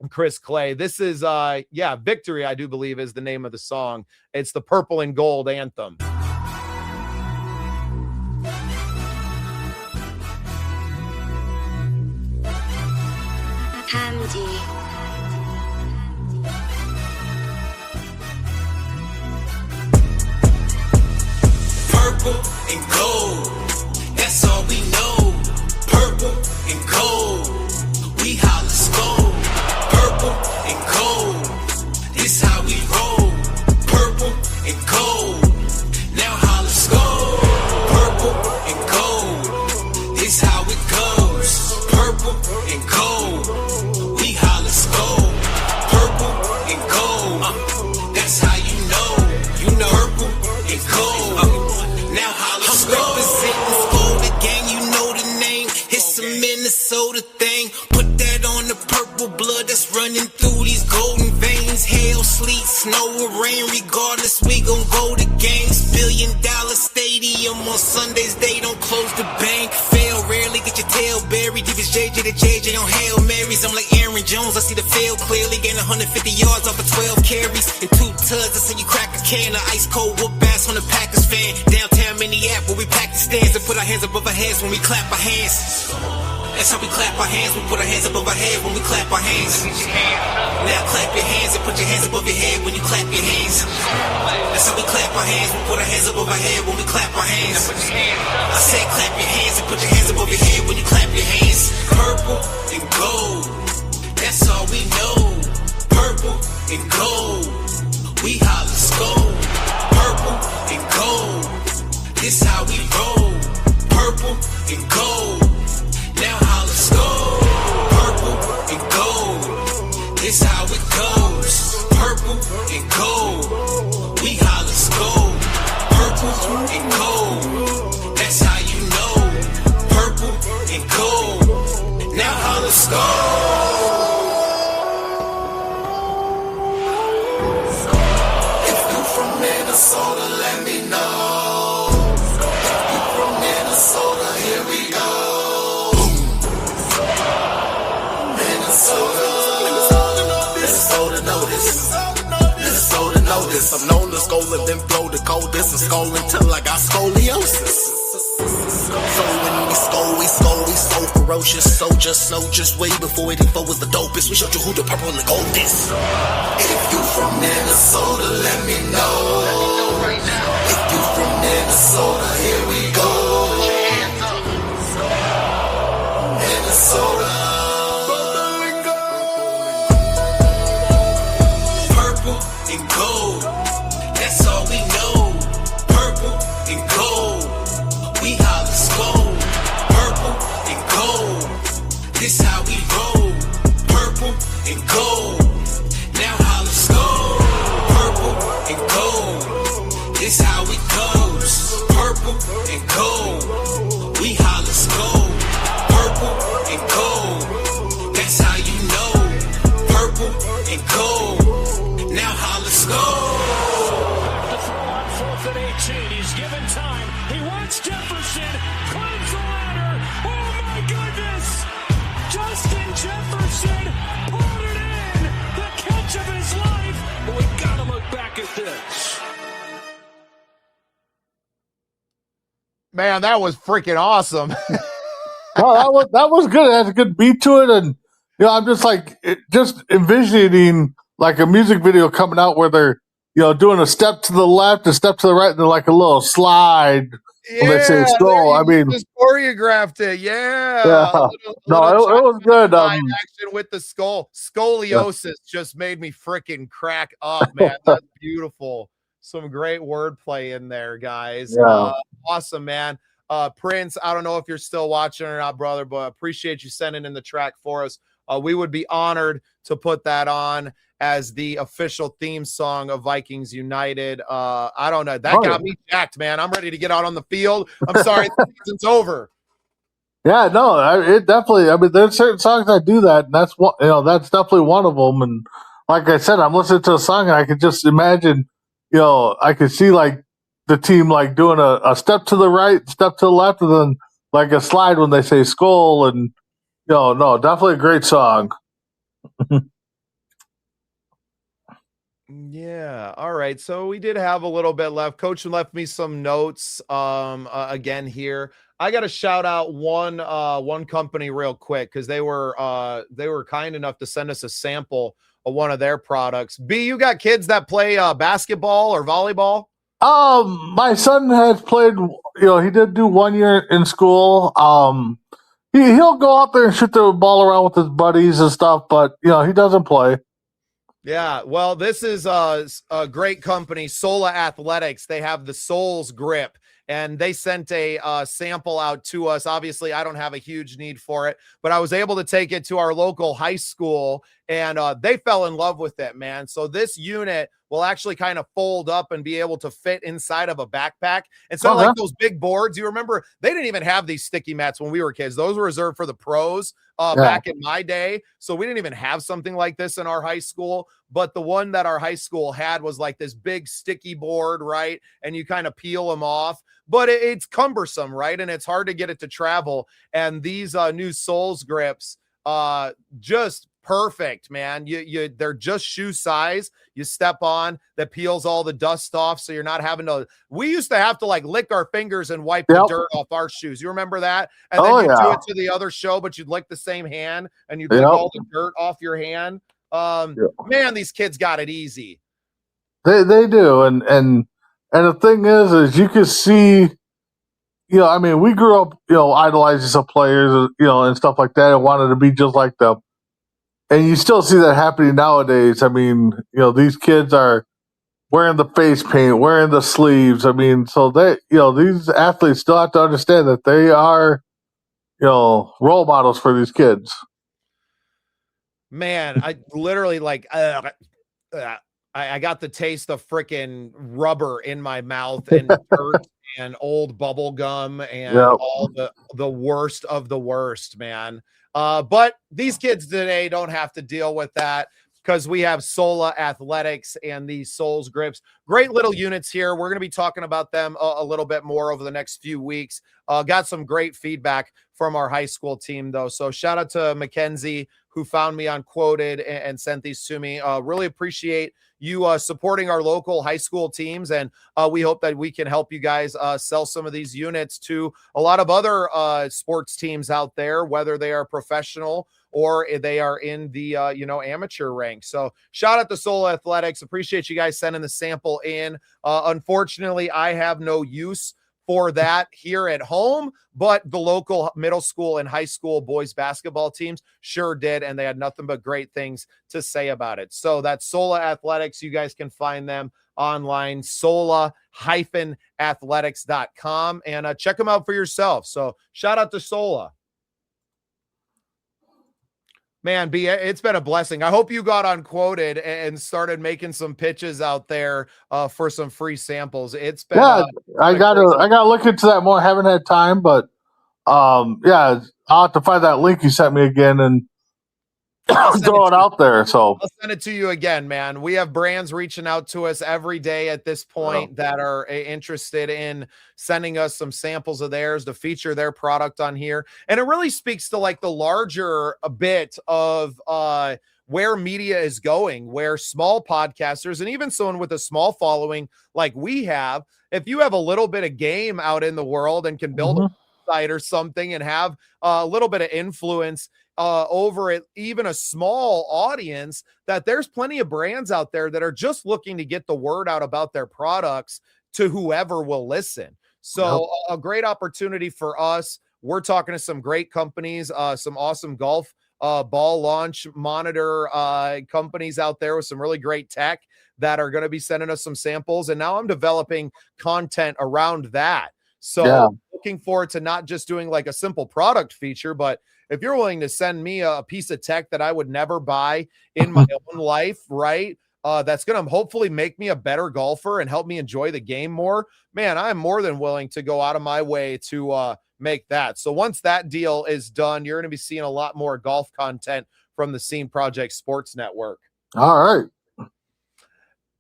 Chris Clay. This is, Victory, I do believe, is the name of the song. It's the Purple and Gold anthem. Purple and gold, that's all we know. Purple and gold, we holla skull. Purple and gold, this how we roll. Purple and gold, now holla skull. Purple and gold, this how it goes. Purple and gold, we holla skull. Purple and gold, that's how you know. You know, purple and gold. Now holla skull. I'm representing Skull, the gang, you know the name. It's a Minnesota thing. Put that on the purple blood that's running through these golden veins. Hail, sleet, snow, or rain, regardless, we gon' go to games. $1 billion stadium on Sundays, they don't close the bank. Fail rarely, get your tail buried. Give us JJ to JJ on Hail Marys. I'm like Aaron Jones, I see the field clearly. Gain 150 yards off of 12 carries. And 2 tugs, I see you crack a can of ice cold whoop ass on the Packers fan. Downtown Minneapolis, where we pack the stands and put our hands above our heads when we clap our hands. That's how we clap our hands, we put our hands above our head when we clap our hands. Now clap your hands and put your hands above your head when you clap your hands. That's how we clap our hands, we put our hands above our head when we clap our hands. I said clap your hands and put your hands above your head when you clap your hands. Purple and gold, that's all we know. Purple and gold, we holla skull. Purple and gold, this how we roll. Purple and gold, now holla skull. Purple and gold, this how it goes. Purple and gold, we holla skull. Purple and gold, that's how you know. Purple and gold, now holla skull. If you from Minnesota, let me know. If you from Minnesota, here we go. Minnesota notice. I'm known to skull and then blow the coldest and skull until I got scoliosis. So when we skull, we so ferocious. Soldiers, way before 84 was the dopest. We showed you who the purple and gold is. If you from Minnesota, let me know. Right now. If you from Minnesota, here we go. Minnesota. And gold, that's all we know. Purple and gold, we holla skull. Purple and gold, this how we roll. Purple and gold, now holla skull. Purple and gold, this how it goes. Purple and gold, we holla skull. Purple and gold, that's how you know. Purple and gold, now holla skull. The throw on 4th and 18. He's given time. He wants Jefferson. Climbs the ladder. Oh my goodness! Justin Jefferson pulled it in. The catch of his life. But we gotta look back at this. Man, that was freaking awesome. No, that was good. It had a good beat to it, and I'm just like just envisioning like a music video coming out where they're doing a step to the left, a step to the right, and then like a little slide. Yeah, when they say skull. I mean, just choreographed it. Yeah. It was good. Action with the skull. Scoliosis just made me freaking crack up, man. That's beautiful. Some great wordplay in there, guys. Yeah. Awesome, man. Prince, I don't know if you're still watching or not, brother, but appreciate you sending in the track for us. We would be honored to put that on. as the official theme song of Vikings United. I don't know. That got me jacked, man. I'm ready to get out on the field. I'm sorry, the season's over. Yeah, no, it definitely. I mean, there's certain songs that do that, and that's what that's definitely one of them. And like I said, I'm listening to a song, and I could just imagine, I could see like the team like doing a step to the right, step to the left, and then like a slide when they say "skull." And no, definitely a great song. Yeah. All right. So we did have a little bit left. Coach left me some notes again here. I got to shout out one company real quick because they were kind enough to send us a sample of one of their products. B, you got kids that play basketball or volleyball? My son has played, he did do 1 year in school. He'll go out there and shoot the ball around with his buddies and stuff, but he doesn't play. Yeah, well, this is a great company, Sola Athletics. They have the Soles grip, and they sent a sample out to us. Obviously, I don't have a huge need for it, but I was able to take it to our local high school, and they fell in love with it, man. So this unit will actually kind of fold up and be able to fit inside of a backpack. And so like those big boards, you remember, they didn't even have these sticky mats when we were kids. Those were reserved for the pros back in my day. So we didn't even have something like this in our high school. But the one that our high school had was like this big sticky board, right? And you kind of peel them off. But it's cumbersome, right? And it's hard to get it to travel. And these new Soles grips, just perfect, man. They're just shoe size. You step on, that peels all the dust off, so you're not having to. We used to have to like lick our fingers and wipe the dirt off our shoes. You remember that? And then you do it to the other show, but you'd lick the same hand and you'd lick all the dirt off your hand. Man, these kids got it easy. They do, and the thing is you can see. I mean, we grew up, idolizing some players, and stuff like that, and wanted to be just like them. And you still see that happening nowadays. I mean, these kids are wearing the face paint, wearing the sleeves. I mean, so they, these athletes still have to understand that they are, role models for these kids. Man, I literally like, I got the taste of freaking rubber in my mouth and dirt and old bubble gum and all the worst of the worst, man. But these kids today don't have to deal with that because we have Sola Athletics and these Soles grips. Great little units here. We're going to be talking about them a little bit more over the next few weeks. Got some great feedback from our high school team, though. So shout out to Mackenzie, who found me on Quoted and sent these to me. Really appreciate you supporting our local high school teams, and we hope that we can help you guys sell some of these units to a lot of other sports teams out there, whether they are professional or they are in the amateur ranks. So shout out to Sola Athletics. Appreciate you guys sending the sample in. Unfortunately, I have no use for that here at home, but the local middle school and high school boys basketball teams sure did, and they had nothing but great things to say about it. So that's Sola Athletics. You guys can find them online, sola-athletics.com, and check them out for yourself. So shout out to Sola. Man, B, it's been a blessing. I hope you got on Quoted and started making some pitches out there for some free samples. It's been I gotta look into that more. I haven't had time, but I'll have to find that link you sent me again and throw it out there. So I'll send it to you again, man. We have brands reaching out to us every day at this point that are interested in sending us some samples of theirs to feature their product on here. And it really speaks to like the larger bit of where media is going, where small podcasters and even someone with a small following like we have, if you have a little bit of game out in the world and can build a website or something and have a little bit of influence over it, even a small audience, that there's plenty of brands out there that are just looking to get the word out about their products to whoever will listen. So a great opportunity for us. We're talking to some great companies, some awesome golf ball launch monitor companies out there with some really great tech that are going to be sending us some samples. And now I'm developing content around that. So looking forward to not just doing like a simple product feature, but if you're willing to send me a piece of tech that I would never buy in my own life, right? That's going to hopefully make me a better golfer and help me enjoy the game more, man, I'm more than willing to go out of my way to make that. So once that deal is done, you're going to be seeing a lot more golf content from the Scene Project Sports Network. All right.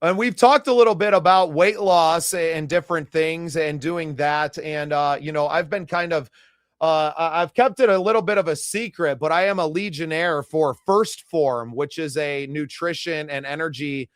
And we've talked a little bit about weight loss and different things and doing that. And, I've been kind of, I've kept it a little bit of a secret, but I am a legionnaire for FirstForm, which is a nutrition and energy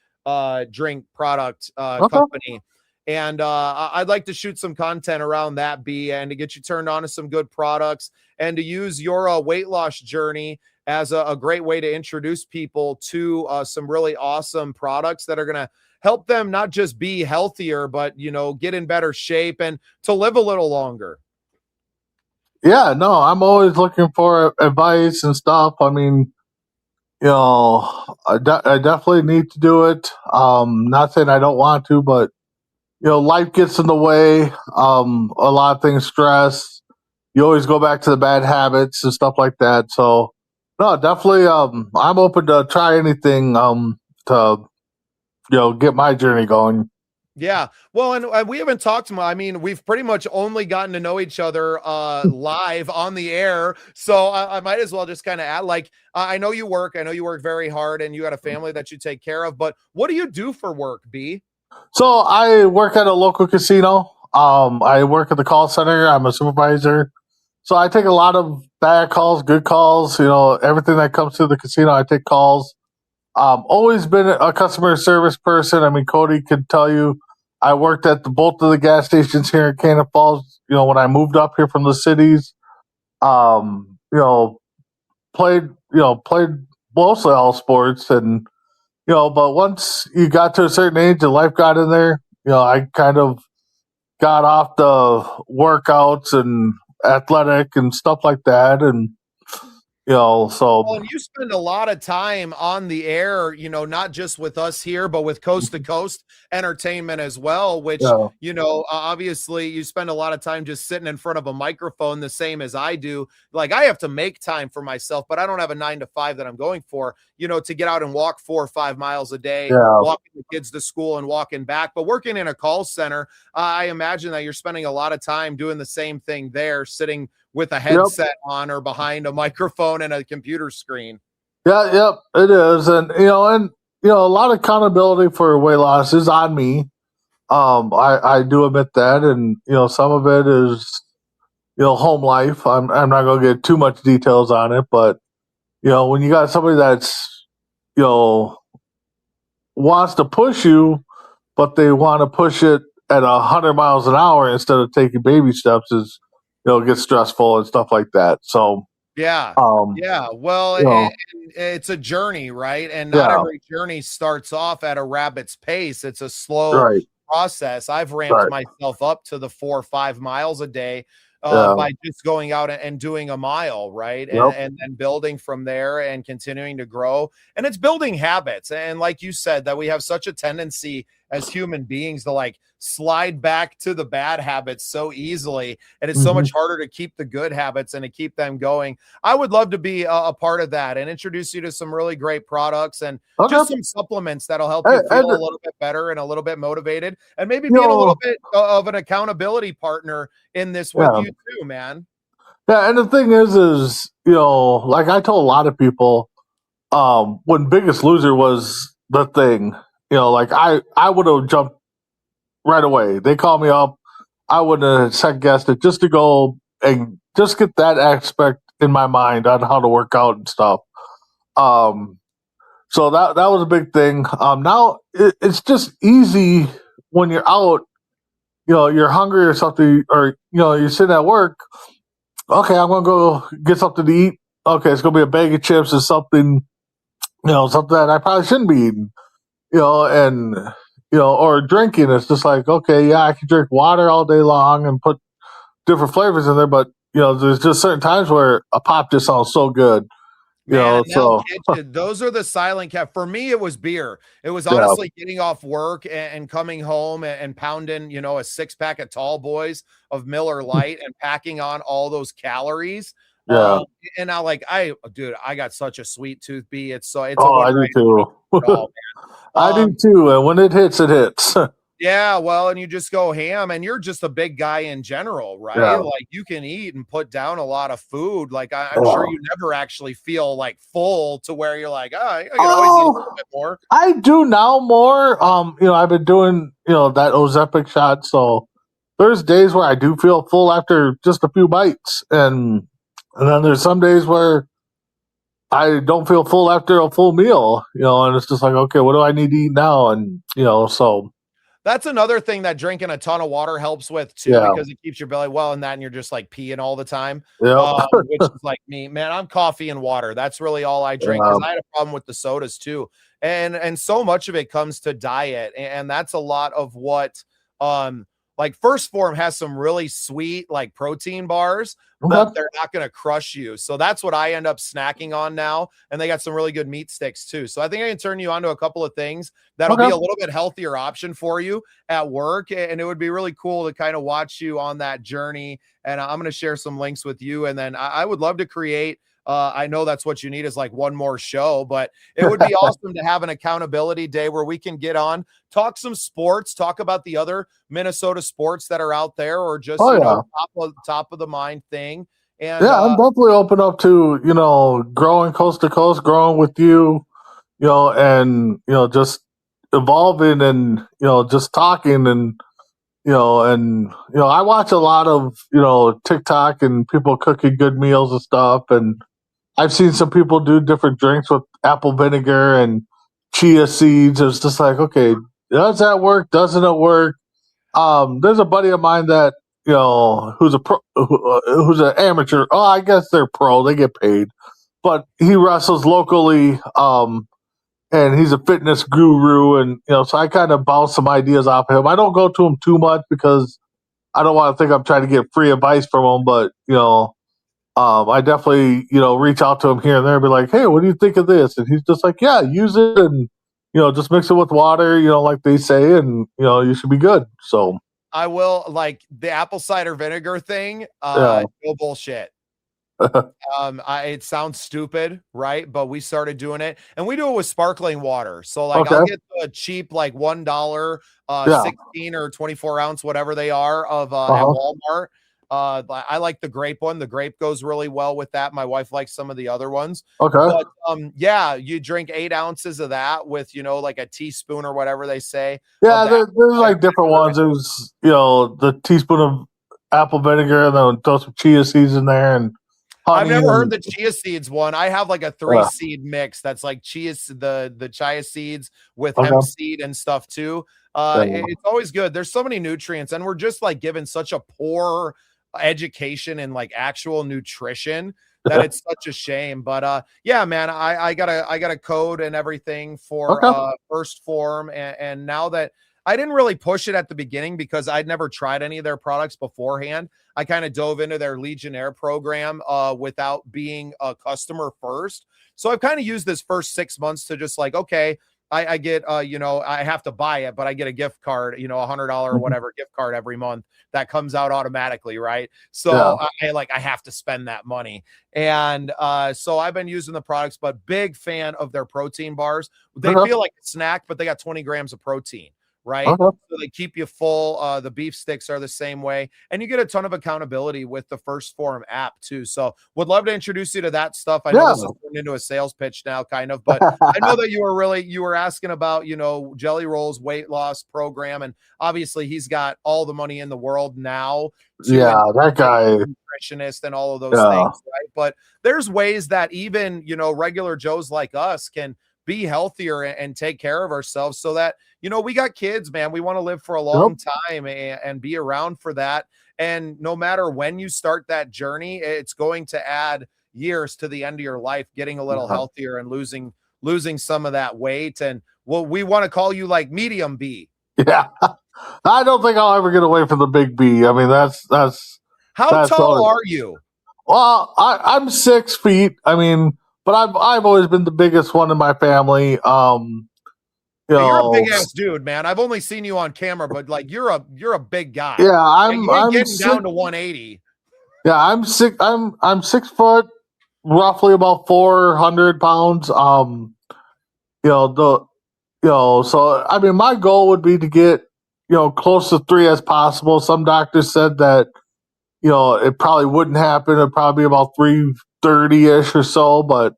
drink product company. And I'd like to shoot some content around that, B, and to get you turned on to some good products and to use your weight loss journey as a great way to introduce people to some really awesome products that are going to help them not just be healthier, but, get in better shape and to live a little longer. Yeah, no, I'm always looking for advice and stuff. I mean, I definitely need to do it. Not saying I don't want to, but, life gets in the way. A lot of things, stress. You always go back to the bad habits and stuff like that. So, no, definitely. I'm open to try anything. To get my journey going. Yeah. Well, and we haven't talked much. I mean, we've pretty much only gotten to know each other live on the air. So I might as well just kind of add, I know you work. I know you work very hard and you got a family that you take care of. But what do you do for work, B? So I work at a local casino. I work at the call center. I'm a supervisor. So I take a lot of bad calls, good calls, everything that comes through the casino, I take calls. Always been a customer service person. I mean, Cody could tell you, I worked at both of the gas stations here in Cannon Falls, when I moved up here from the cities. Played mostly all sports and, but once you got to a certain age and life got in there, I kind of got off the workouts and athletic and stuff like that. And, Well, and you spend a lot of time on the air, not just with us here, but with Coast to Coast Entertainment as well, which, obviously you spend a lot of time just sitting in front of a microphone, the same as I do. Like I have to make time for myself, but I don't have a 9 to 5 that I'm going for, to get out and walk 4 or 5 miles a day, walking the kids to school and walking back. But working in a call center, I imagine that you're spending a lot of time doing the same thing there, sitting with a headset on or behind a microphone and a computer screen. Yeah, it is. And, a lot of accountability for weight loss is on me. I do admit that. And, some of it is, home life. I'm not going to get too much details on it, but, when you got somebody that's, wants to push you, but they want to push it at 100 miles an hour instead of taking baby steps is, get stressful and stuff like that. So, well, it's a journey, right? And not every journey starts off at a rabbit's pace. It's a slow process. I've ramped myself up to the 4 or 5 miles a day by just going out and doing a mile, right? And then building from there and continuing to grow. And it's building habits. And like you said, that we have such a tendency as human beings to slide back to the bad habits so easily. And it's so much harder to keep the good habits and to keep them going. I would love to be a part of that and introduce you to some really great products and just some supplements that'll help you feel a little bit better and a little bit motivated and maybe being a little bit of an accountability partner in this with you too, man. Yeah. And the thing is, like I told a lot of people, when Biggest Loser was the thing, I would have jumped right away. They called me up. I wouldn't have second guessed it just to go and just get that aspect in my mind on how to work out and stuff. So that was a big thing. Now it's just easy when you're out, you're hungry or something, or, you're sitting at work. Okay, I'm going to go get something to eat. Okay, it's going to be a bag of chips or something, something that I probably shouldn't be eating. Or drinking. It's just like, okay, yeah, I can drink water all day long and put different flavors in there, but there's just certain times where a pop just sounds so good. Those are the silent cap. For me, it was beer. It was honestly getting off work and coming home and pounding, a 6-pack of Tall Boys of Miller Lite and packing on all those calories. Yeah. And now, like, dude, I got such a sweet tooth, B. It's a Oh, I wonder do I too. at all, I man. do too. And when it hits, it hits. Yeah, well, and you just go ham, and you're just a big guy in general, right? Yeah. Like, you can eat and put down a lot of food. Like, I'm Yeah. sure you never actually feel like full to where you're like, oh, I can always eat a little bit more. I do now more. I've been doing, that Ozempic shot. So there's days where I do feel full after just a few bites. And then there's some days where I don't feel full after a full meal, and it's just like, okay, what do I need to eat now? And, so. That's another thing that drinking a ton of water helps with too, Yeah. because it keeps your belly well, and that, and you're just like peeing all the time. Yep. Which is like me, man. I'm coffee and water. That's really all I drink, because I had a problem with the sodas too, and so much of it comes to diet, and that's a lot of what like FirstForm has some really sweet like protein bars, but they're not going to crush you. So that's what I end up snacking on now. And they got some really good meat sticks too. So I think I can turn you on to a couple of things that'll be a little bit healthier option for you at work. And it would be really cool to kind of watch you on that journey. And I'm going to share some links with you. And then I would love to create I know that's what you need is like one more show, but it would be awesome to have an accountability day where we can get on, talk some sports, talk about the other Minnesota sports that are out there, or just top of the mind thing. And I'm definitely open up to growing coast to coast, growing with you, and just evolving and just talking and I watch a lot of TikTok and people cooking good meals and stuff, and I've seen some people do different drinks with apple vinegar and chia seeds. It's just like, okay, does that work? Doesn't it work? There's a buddy of mine that who's a pro, who's an amateur. Oh, I guess they're pro. They get paid, but he wrestles locally. And he's a fitness guru, and so I kind of bounce some ideas off of him. I don't go to him too much because I don't want to think I'm trying to get free advice from him, but I definitely, reach out to him here and there and be like, hey, what do you think of this? And he's just like, yeah, use it and, just mix it with water, like they say, and, you should be good. So I will, like the apple cider vinegar thing, no bullshit. It sounds stupid, right? But we started doing it, and we do it with sparkling water. So like I'll get the cheap, like $1, 16 or 24 ounce, whatever they are of at Walmart. I like the grape one. The grape goes really well with that. My wife likes some of the other ones. But you drink 8 ounces of that with, like a teaspoon or whatever they say. Yeah, there's like different ones. There's, the teaspoon of apple vinegar, and then throw some chia seeds in there, and I've never heard the chia seeds one. I have like a 3-seed mix that's like the chia seeds with hemp seed and stuff too. It's always good. There's so many nutrients, and we're just like given such a poor education and like actual nutrition that it's such a shame. But man, I got a code and everything for FirstForm, and now that I didn't really push it at the beginning because I'd never tried any of their products beforehand. I kind of dove into their Legionnaire program without being a customer first. So I've kind of used this first 6 months to just like, okay, I get, I have to buy it, but I get a gift card, $100 or whatever gift card every month that comes out automatically. Right. So I have to spend that money. And so I've been using the products, but big fan of their protein bars. They feel like a snack, but they got 20 grams of protein. Right. So they keep you full. The beef sticks are the same way. And you get a ton of accountability with the FirstForm app too. So would love to introduce you to that stuff. I know this is turned into a sales pitch now, kind of, but I know that you were asking about, Jelly Roll's weight loss program. And obviously he's got all the money in the world now. That guy, nutritionist and all of those things. Right. But there's ways that even, regular Joes like us can be healthier and take care of ourselves so that, we got kids, man. We want to live for a long time and be around for that. And no matter when you start that journey, it's going to add years to the end of your life, getting a little healthier and losing some of that weight. And we want to call you like medium B. Yeah. I don't think I'll ever get away from the big B. I mean, that's how tall are you? Well, I'm 6 feet. I mean, but I've always been the biggest one in my family. You're a big ass dude, man. I've only seen you on camera, but like you're a big guy. Yeah, I'm getting down to 180. Yeah, I'm 6 foot, roughly about 400 pounds. You know the so I mean, my goal would be to get close to 3 as possible. Some doctors said that it probably wouldn't happen. It'd probably be about 330 ish or so, but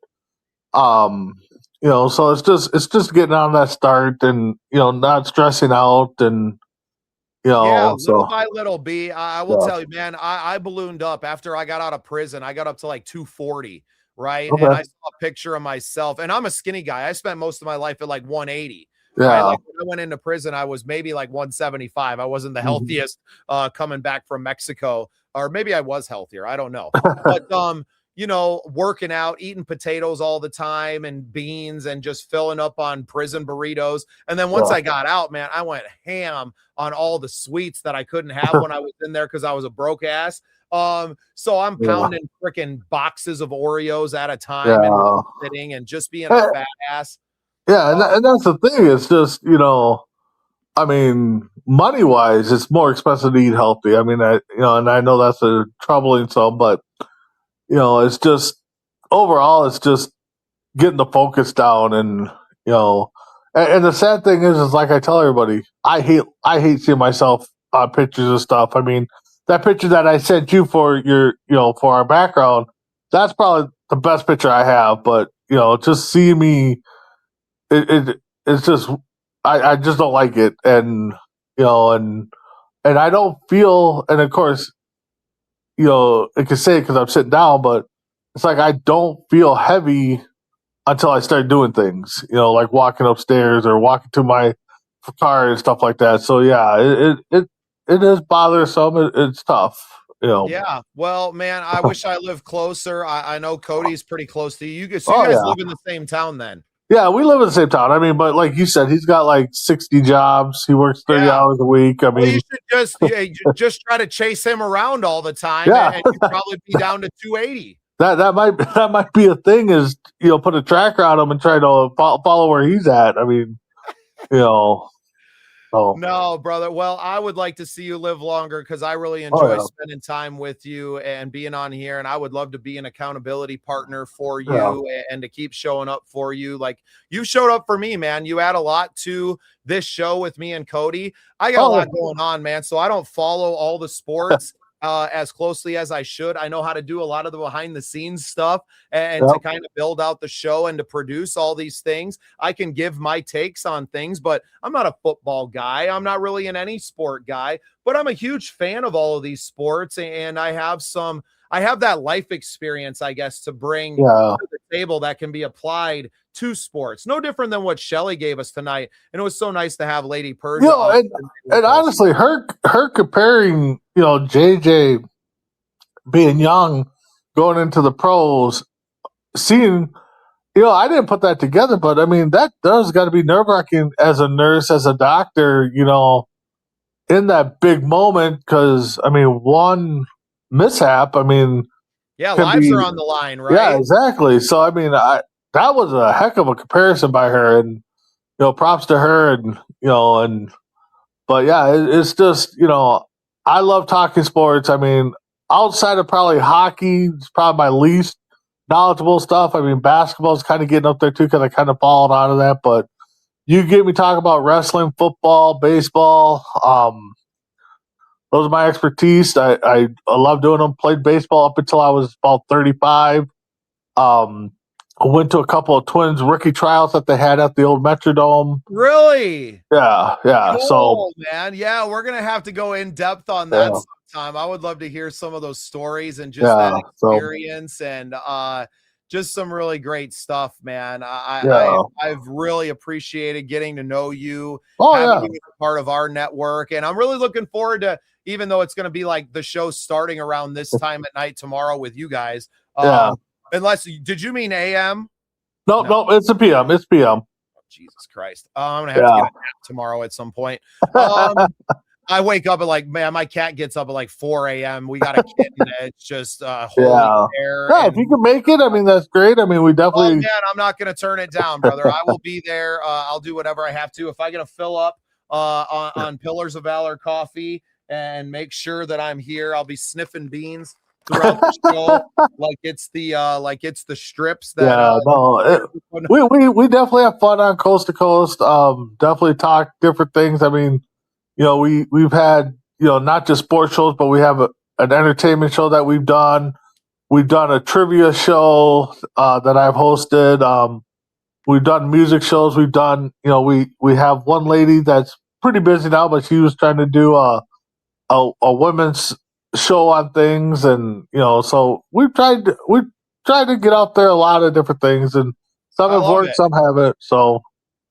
so it's just getting on that start and not stressing out and Yeah, little so by little, B. I will yeah. tell you, man, I ballooned up after I got out of prison. I got up to like 240, right? And Okay. I saw a picture of myself, and I'm a skinny guy. I spent most of my life at like 180, right? Yeah. Like when I went into prison, I was maybe like 175. I wasn't the Mhm. healthiest coming back from Mexico, or maybe I was healthier. I don't know. But working out, eating potatoes all the time and beans and just filling up on prison burritos. And then once Yeah. I got out, man, I went ham on all the sweets that I couldn't have when I was in there because I was a broke ass. So I'm Yeah. pounding freaking boxes of Oreos at a time and Yeah. sitting and just being a Eh, fat ass. Yeah, and, Uh, and that's the thing. It's just I mean, money wise, it's more expensive to eat healthy. I mean, and I know that's a troubling some, but it's just overall, it's just getting the focus down, and you know, and the sad thing is like I tell everybody, I hate seeing myself on pictures and stuff. I mean, that picture that I sent you for for our background, that's probably the best picture I have. But just seeing me, it's just I just don't like it, and and I don't feel, and of course, I can say it because I'm sitting down, but it's like I don't feel heavy until I start doing things, like walking upstairs or walking to my car and stuff like that. So yeah, it is bothersome. It's tough, yeah. Well, man, I wish I lived closer. I know Cody's pretty close to you. So you Oh guys yeah, live in the same town then? yeah. We live in the same town. I mean, but like you said, he's got like 60 jobs. He works 30 Yeah. hours a week. I Well, you mean, should just try to chase him around all the time, yeah, and you'd probably be down to 280. that might be a thing. Is put a tracker on him and try to follow where he's at. I mean, you know, so No, brother. Well, I would like to see you live longer because I really oh enjoy yeah, spending time with you and being on here. And I would love to be an accountability partner for yeah. you and to keep showing up for you. Like you showed up for me, man. You add a lot to this show with me and Cody. I got a Oh lot going on, man. So I don't follow all the sports as closely as I should. I know how to do a lot of the behind the scenes stuff and to yep. kind of build out the show and to produce all these things. I can give my takes on things, but I'm not a football guy. I'm not really an any sport guy, but I'm a huge fan of all of these sports. And I have that life experience, I guess, to bring Yeah. to the table that can be applied to sports. No different than what Shelly gave us tonight. And it was so nice to have Lady Persia on And honestly, her comparing, JJ being young, going into the pros, seeing, I didn't put that together, but I mean that does got to be nerve wracking as a nurse, as a doctor, in that big moment, because I mean one mishap, I mean, yeah, can lives be, are on the line, yeah, right? exactly. So I mean, that was a heck of a comparison by her, and props to her, and but yeah, it's just I love talking sports. I mean, outside of probably hockey, it's probably my least knowledgeable stuff. I mean, basketball is kind of getting up there too because I kind of followed out of that. But you get me talking about wrestling, football, baseball. Those are my expertise. I love doing them. Played baseball up until I was about 35. I went to a couple of Twins rookie tryouts that they had at the old Metrodome. Really? Yeah, yeah. So Cool, man. Yeah, we're gonna have to go in depth on that yeah, sometime. I would love to hear some of those stories and just that yeah. So experience and just some really great stuff, man. yeah. I've really appreciated getting to know you, Oh having yeah, you as a part of our network, and I'm really looking forward to, even though it's going to be like the show starting around this time at night tomorrow with you guys. yeah. Unless did you mean AM? No, No. no, it's a PM. It's PM. Jesus Christ. I'm gonna have to get a nap tomorrow at some point. I wake up at like, man, my cat gets up at like 4 a.m. We got a kitten that's just holding Yeah. there. Yeah, if you can make it, I mean, that's great. I mean, we Oh definitely. man, I'm not gonna turn it down, brother. I will be there. I'll do whatever I have to. If I gotta fill up on Pillars of Valor coffee and make sure that I'm here, I'll be sniffing beans throughout the show, like it's the strips that. We definitely have fun on Coast to Coast. Definitely talk different things. I mean, we've had not just sports shows, but we have an entertainment show that we've done. We've done a trivia show that I've hosted. We've done music shows. We've done, we have one lady that's pretty busy now, but she was trying to do a women's show on things, and so we tried to get out there a lot of different things, and some have worked, some haven't. So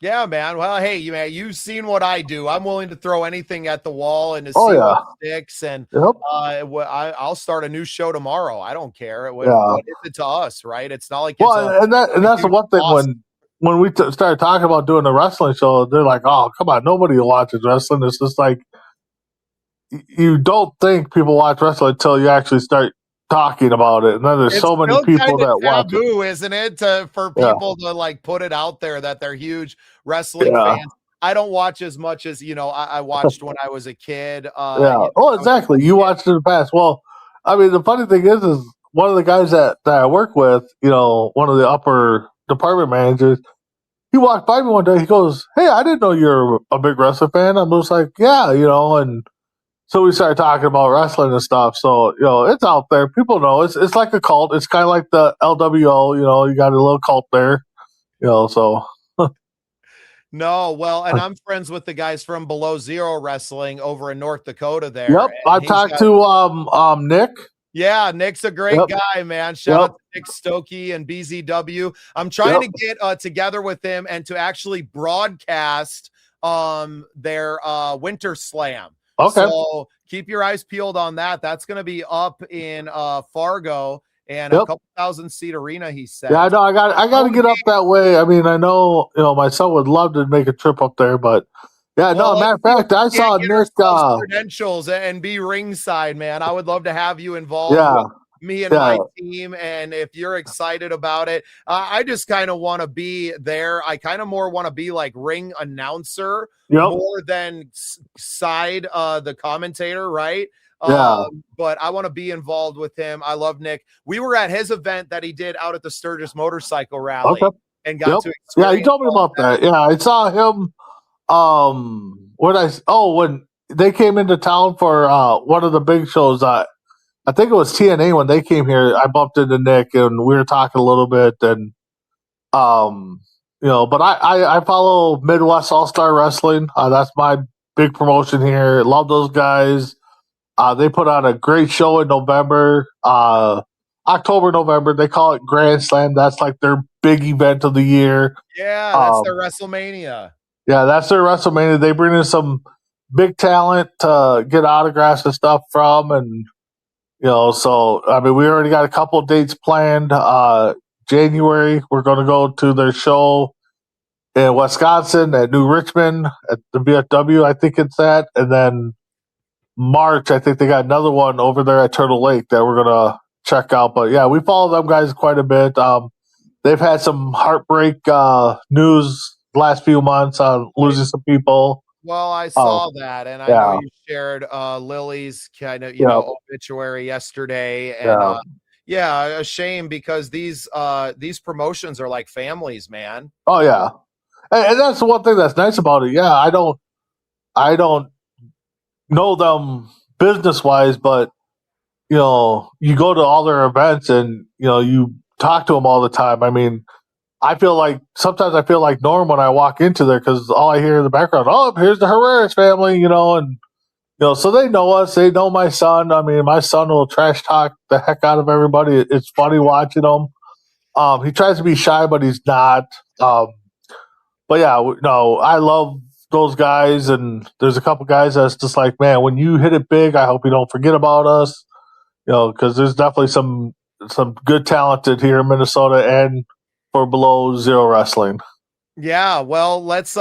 yeah, man. Well, hey, you've seen what I do. I'm willing to throw anything at the wall and to see what sticks. And I'll start a new show tomorrow. I don't care. What is it to us, right? It's not like that's the one thing when we started talking about doing a wrestling show, they're like, "Oh, come on, nobody watches wrestling." It's just like you don't think people watch wrestling until you actually start talking about it, and then there's so many people that watch it. Taboo, isn't it, for people to like put it out there that they're huge wrestling fans? I don't watch as much as I watched when I was a kid. Exactly. You watched in the past. Well, I mean, the funny thing is one of the guys that I work with, one of the upper department managers, he walked by me one day. He goes, "Hey, I didn't know you're a big wrestling fan." I'm just like, "Yeah," and so we started talking about wrestling and stuff. So, it's out there. People know. It's like a cult. It's kind of like the LWO, you got a little cult there, so. No, well, and I'm friends with the guys from Below Zero Wrestling over in North Dakota there. Yep, I talked to Nick. Yeah, Nick's a great guy, man. Shout out to Nick Stokey and BZW. I'm trying to get together with him and to actually broadcast their Winter Slam. Okay. So keep your eyes peeled on that. That's going to be up in Fargo and a couple 1,000-seat arena, he said. Yeah, I know. I got to get up that way. I mean, I know, my son would love to make a trip up there, but matter of fact, I saw Nick credentials and be ringside, man. I would love to have you involved with me and my team. And if you're excited about it, I just kind of want to be there. I kind of more want to be like ring announcer more than side the commentator, right? But I want to be involved with him. I love Nick. We were at his event that he did out at the Sturgis Motorcycle Rally and got to experience. Yeah, he told me about that. Yeah, I saw him when they came into town for one of the big shows. I think it was TNA when they came here. I bumped into Nick and we were talking a little bit, and but I follow Midwest All-Star Wrestling. That's my big promotion here. Love those guys. They put on a great show in November, October, November. They call it Grand Slam. That's like their big event of the year. Yeah, that's their WrestleMania. Yeah, that's their WrestleMania. They bring in some big talent to get autographs and stuff from, and so I mean, we already got a couple of dates planned. January, we're going to go to their show in Wisconsin at New Richmond at the VFW, I think it's at, and then March, I think they got another one over there at Turtle Lake that we're going to check out. But yeah, we follow them guys quite a bit. They've had some heartbreak news the last few months on losing some people. Well, I saw that, and I know you shared Lily's kind of obituary yesterday, and a shame because these promotions are like families, man. Oh yeah, and that's the one thing that's nice about it. Yeah, I don't know them business wise, but you go to all their events and you talk to them all the time. I mean, sometimes I feel like Norm when I walk into there because all I hear in the background, oh, here's the Herrera's family, and so they know us. They know my son. I mean, my son will trash talk the heck out of everybody. It's funny watching him. He tries to be shy, but he's not. But yeah, no, I love those guys, and there's a couple guys that's just like, man, when you hit it big, I hope you don't forget about us. Because there's definitely some good talented here in Minnesota and for Below Zero Wrestling. Yeah, well, let's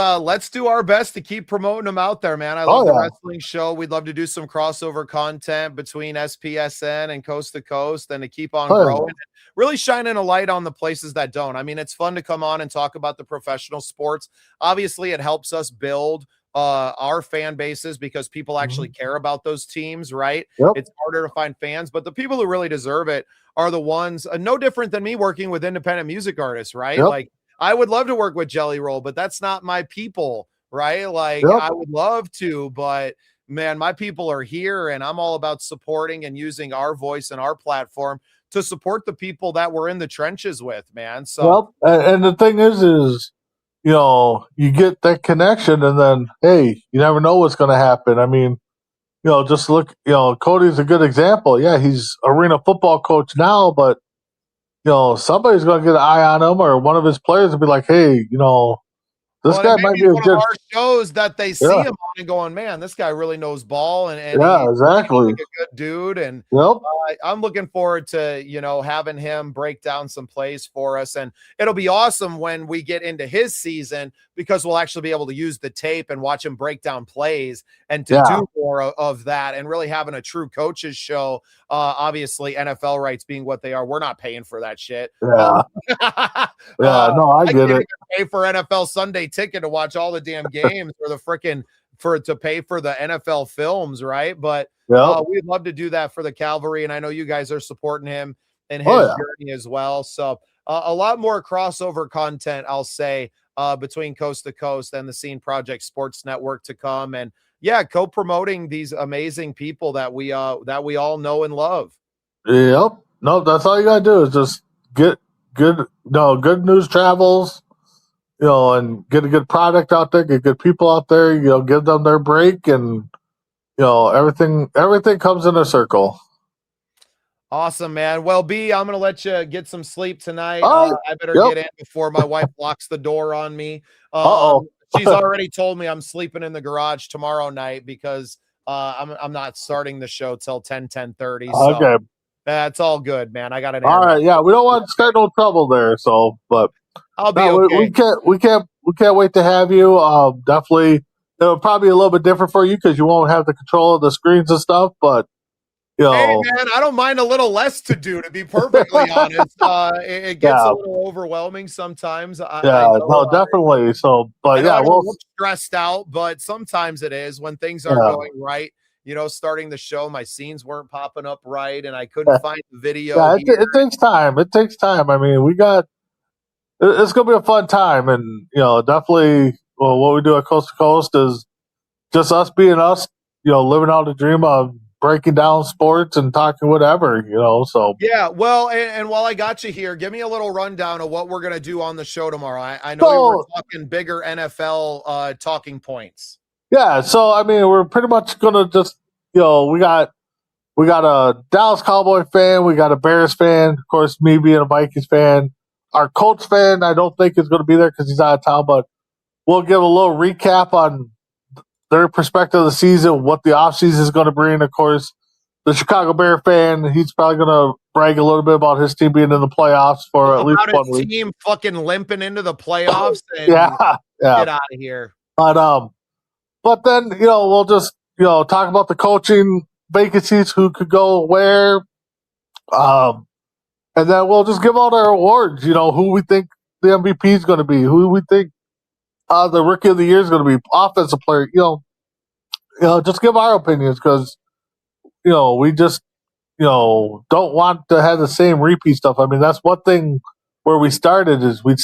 do our best to keep promoting them out there, man. I love the wrestling show. We'd love to do some crossover content between SPSN and Coast to Coast and to keep on growing. Really shining a light on the places that don't. I mean, it's fun to come on and talk about the professional sports. Obviously, it helps us build our fan bases because people actually care about those teams, right? Yep. It's harder to find fans, but the people who really deserve it are the ones no different than me working with independent music artists, right? Yep. Like I would love to work with Jelly Roll, but that's not my people, right? Like Yep. I would love to, but man, my people are here and I'm all about supporting and using our voice and our platform to support the people that we're in the trenches with, man. So and the thing is, you get that connection, and then hey, you never know what's going to happen. I mean, just look. Cody's a good example. Yeah, he's arena football coach now, but somebody's going to get an eye on him, or one of his players will be like, hey, this guy might be a one good. of our shows that they see him on and going, man, this guy really knows ball, and he's exactly like a good dude. And I'm looking forward to having him break down some plays for us, and it'll be awesome when we get into his season because we'll actually be able to use the tape and watch him break down plays and to do more of that and really having a true coaches show. Obviously, NFL rights being what they are, we're not paying for that shit. No, I get it. Pay for NFL Sunday ticket to watch all the damn games or to pay for the NFL films, right? But we'd love to do that for the Cavalry, and I know you guys are supporting him in his journey as well. So a lot more crossover content, I'll say, between Coast to Coast and the Scene Project Sports Network to come, and co-promoting these amazing people that we all know and love. Yep. No, that's all you gotta do is just get good news travels. And get a good product out there, get good people out there, give them their break, and everything comes in a circle. Awesome, man. Well, B, I'm gonna let you get some sleep tonight. I better get in before my wife locks the door on me. She's already told me I'm sleeping in the garage tomorrow night because I'm not starting the show till 10:30. So okay, that's all good, man. I got an all right. Yeah, we don't want to start no trouble there. So, but I'll be okay. We can't wait to have you. Definitely, it'll probably be a little bit different for you because you won't have the control of the screens and stuff. But hey, man, I don't mind a little less to do. To be perfectly honest, it gets a little overwhelming sometimes. Definitely. So, but we'll look stressed out, but sometimes it is when things aren't going right. Starting the show, my scenes weren't popping up right, and I couldn't find the video. Yeah, it takes time. It takes time. I mean, it's going to be a fun time, and definitely. Well, what we do at Coast to Coast is just us being us. Living out the dream of breaking down sports and talking whatever. So Well, and while I got you here, give me a little rundown of what we're going to do on the show tomorrow. I know we were talking bigger NFL talking points. Yeah, so I mean, we're pretty much going to just we got a Dallas Cowboy fan, we got a Bears fan, of course, me being a Vikings fan. Our Colts fan, I don't think is going to be there because he's out of town, but we'll give a little recap on their perspective of the season, what the offseason is going to bring. Of course, the Chicago Bear fan, he's probably going to brag a little bit about his team being in the playoffs for at least 1 week. Team fucking limping into the playoffs and get out of here. But then, we'll just, talk about the coaching vacancies, who could go where. And then we'll just give out our awards, who we think the MVP is going to be, who we think the Rookie of the Year is going to be, offensive player, just give our opinions because, we just, don't want to have the same repeat stuff. I mean, that's one thing where we started is we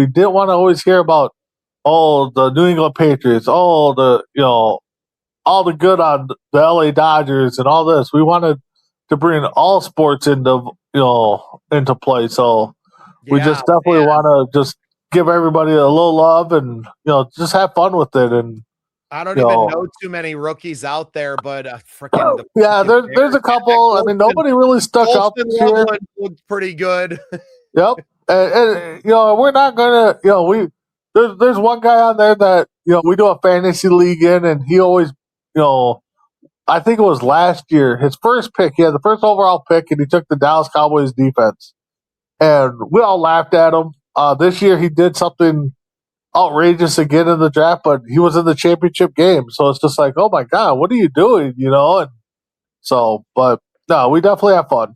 didn't want to always hear about, the New England Patriots, all the good on the LA Dodgers and all this. We wanted to bring all sports into play. So we just definitely want to just give everybody a little love and, just have fun with it. And I don't even know too many rookies out there, but freaking there's a couple. I mean, nobody really stuck out this year. Looked pretty good. Yep, and we're not gonna. There's one guy on there that we do a fantasy league in, and he always I think it was last year his first pick. He had the first overall pick, and he took the Dallas Cowboys defense, and we all laughed at him. This year he did something outrageous again in the draft, but he was in the championship game. So it's just like, oh my God, what are you doing? And so, but no, we definitely have fun.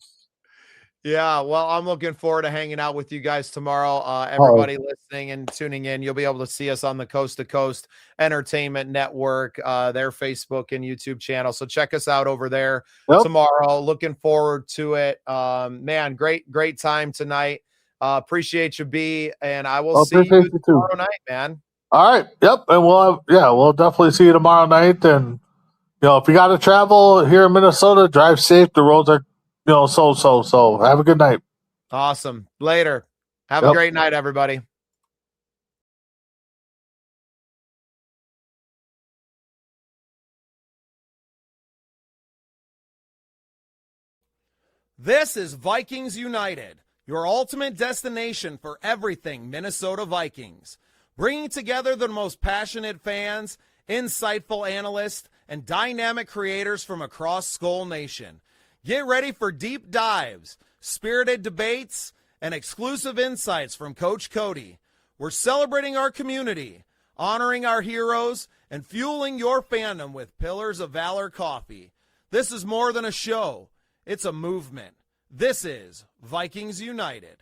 Yeah, well, I'm looking forward to hanging out with you guys tomorrow. Everybody listening and tuning in, you'll be able to see us on the Coast to Coast Entertainment Network, their Facebook and YouTube channel. So check us out over there tomorrow. Looking forward to it. Man, great time tonight. Appreciate you, B, and I will see you tomorrow night, man. All right. Yep. And we'll definitely see you tomorrow night. And, if you got to travel here in Minnesota, drive safe. The roads are, so have a good night. Awesome. Later. Have a great night, everybody. This is Vikings United, your ultimate destination for everything Minnesota Vikings. Bringing together the most passionate fans, insightful analysts, and dynamic creators from across Skull Nation. Get ready for deep dives, spirited debates, and exclusive insights from Coach Cody. We're celebrating our community, honoring our heroes, and fueling your fandom with Pillars of Valor coffee. This is more than a show. It's a movement. This is Vikings United.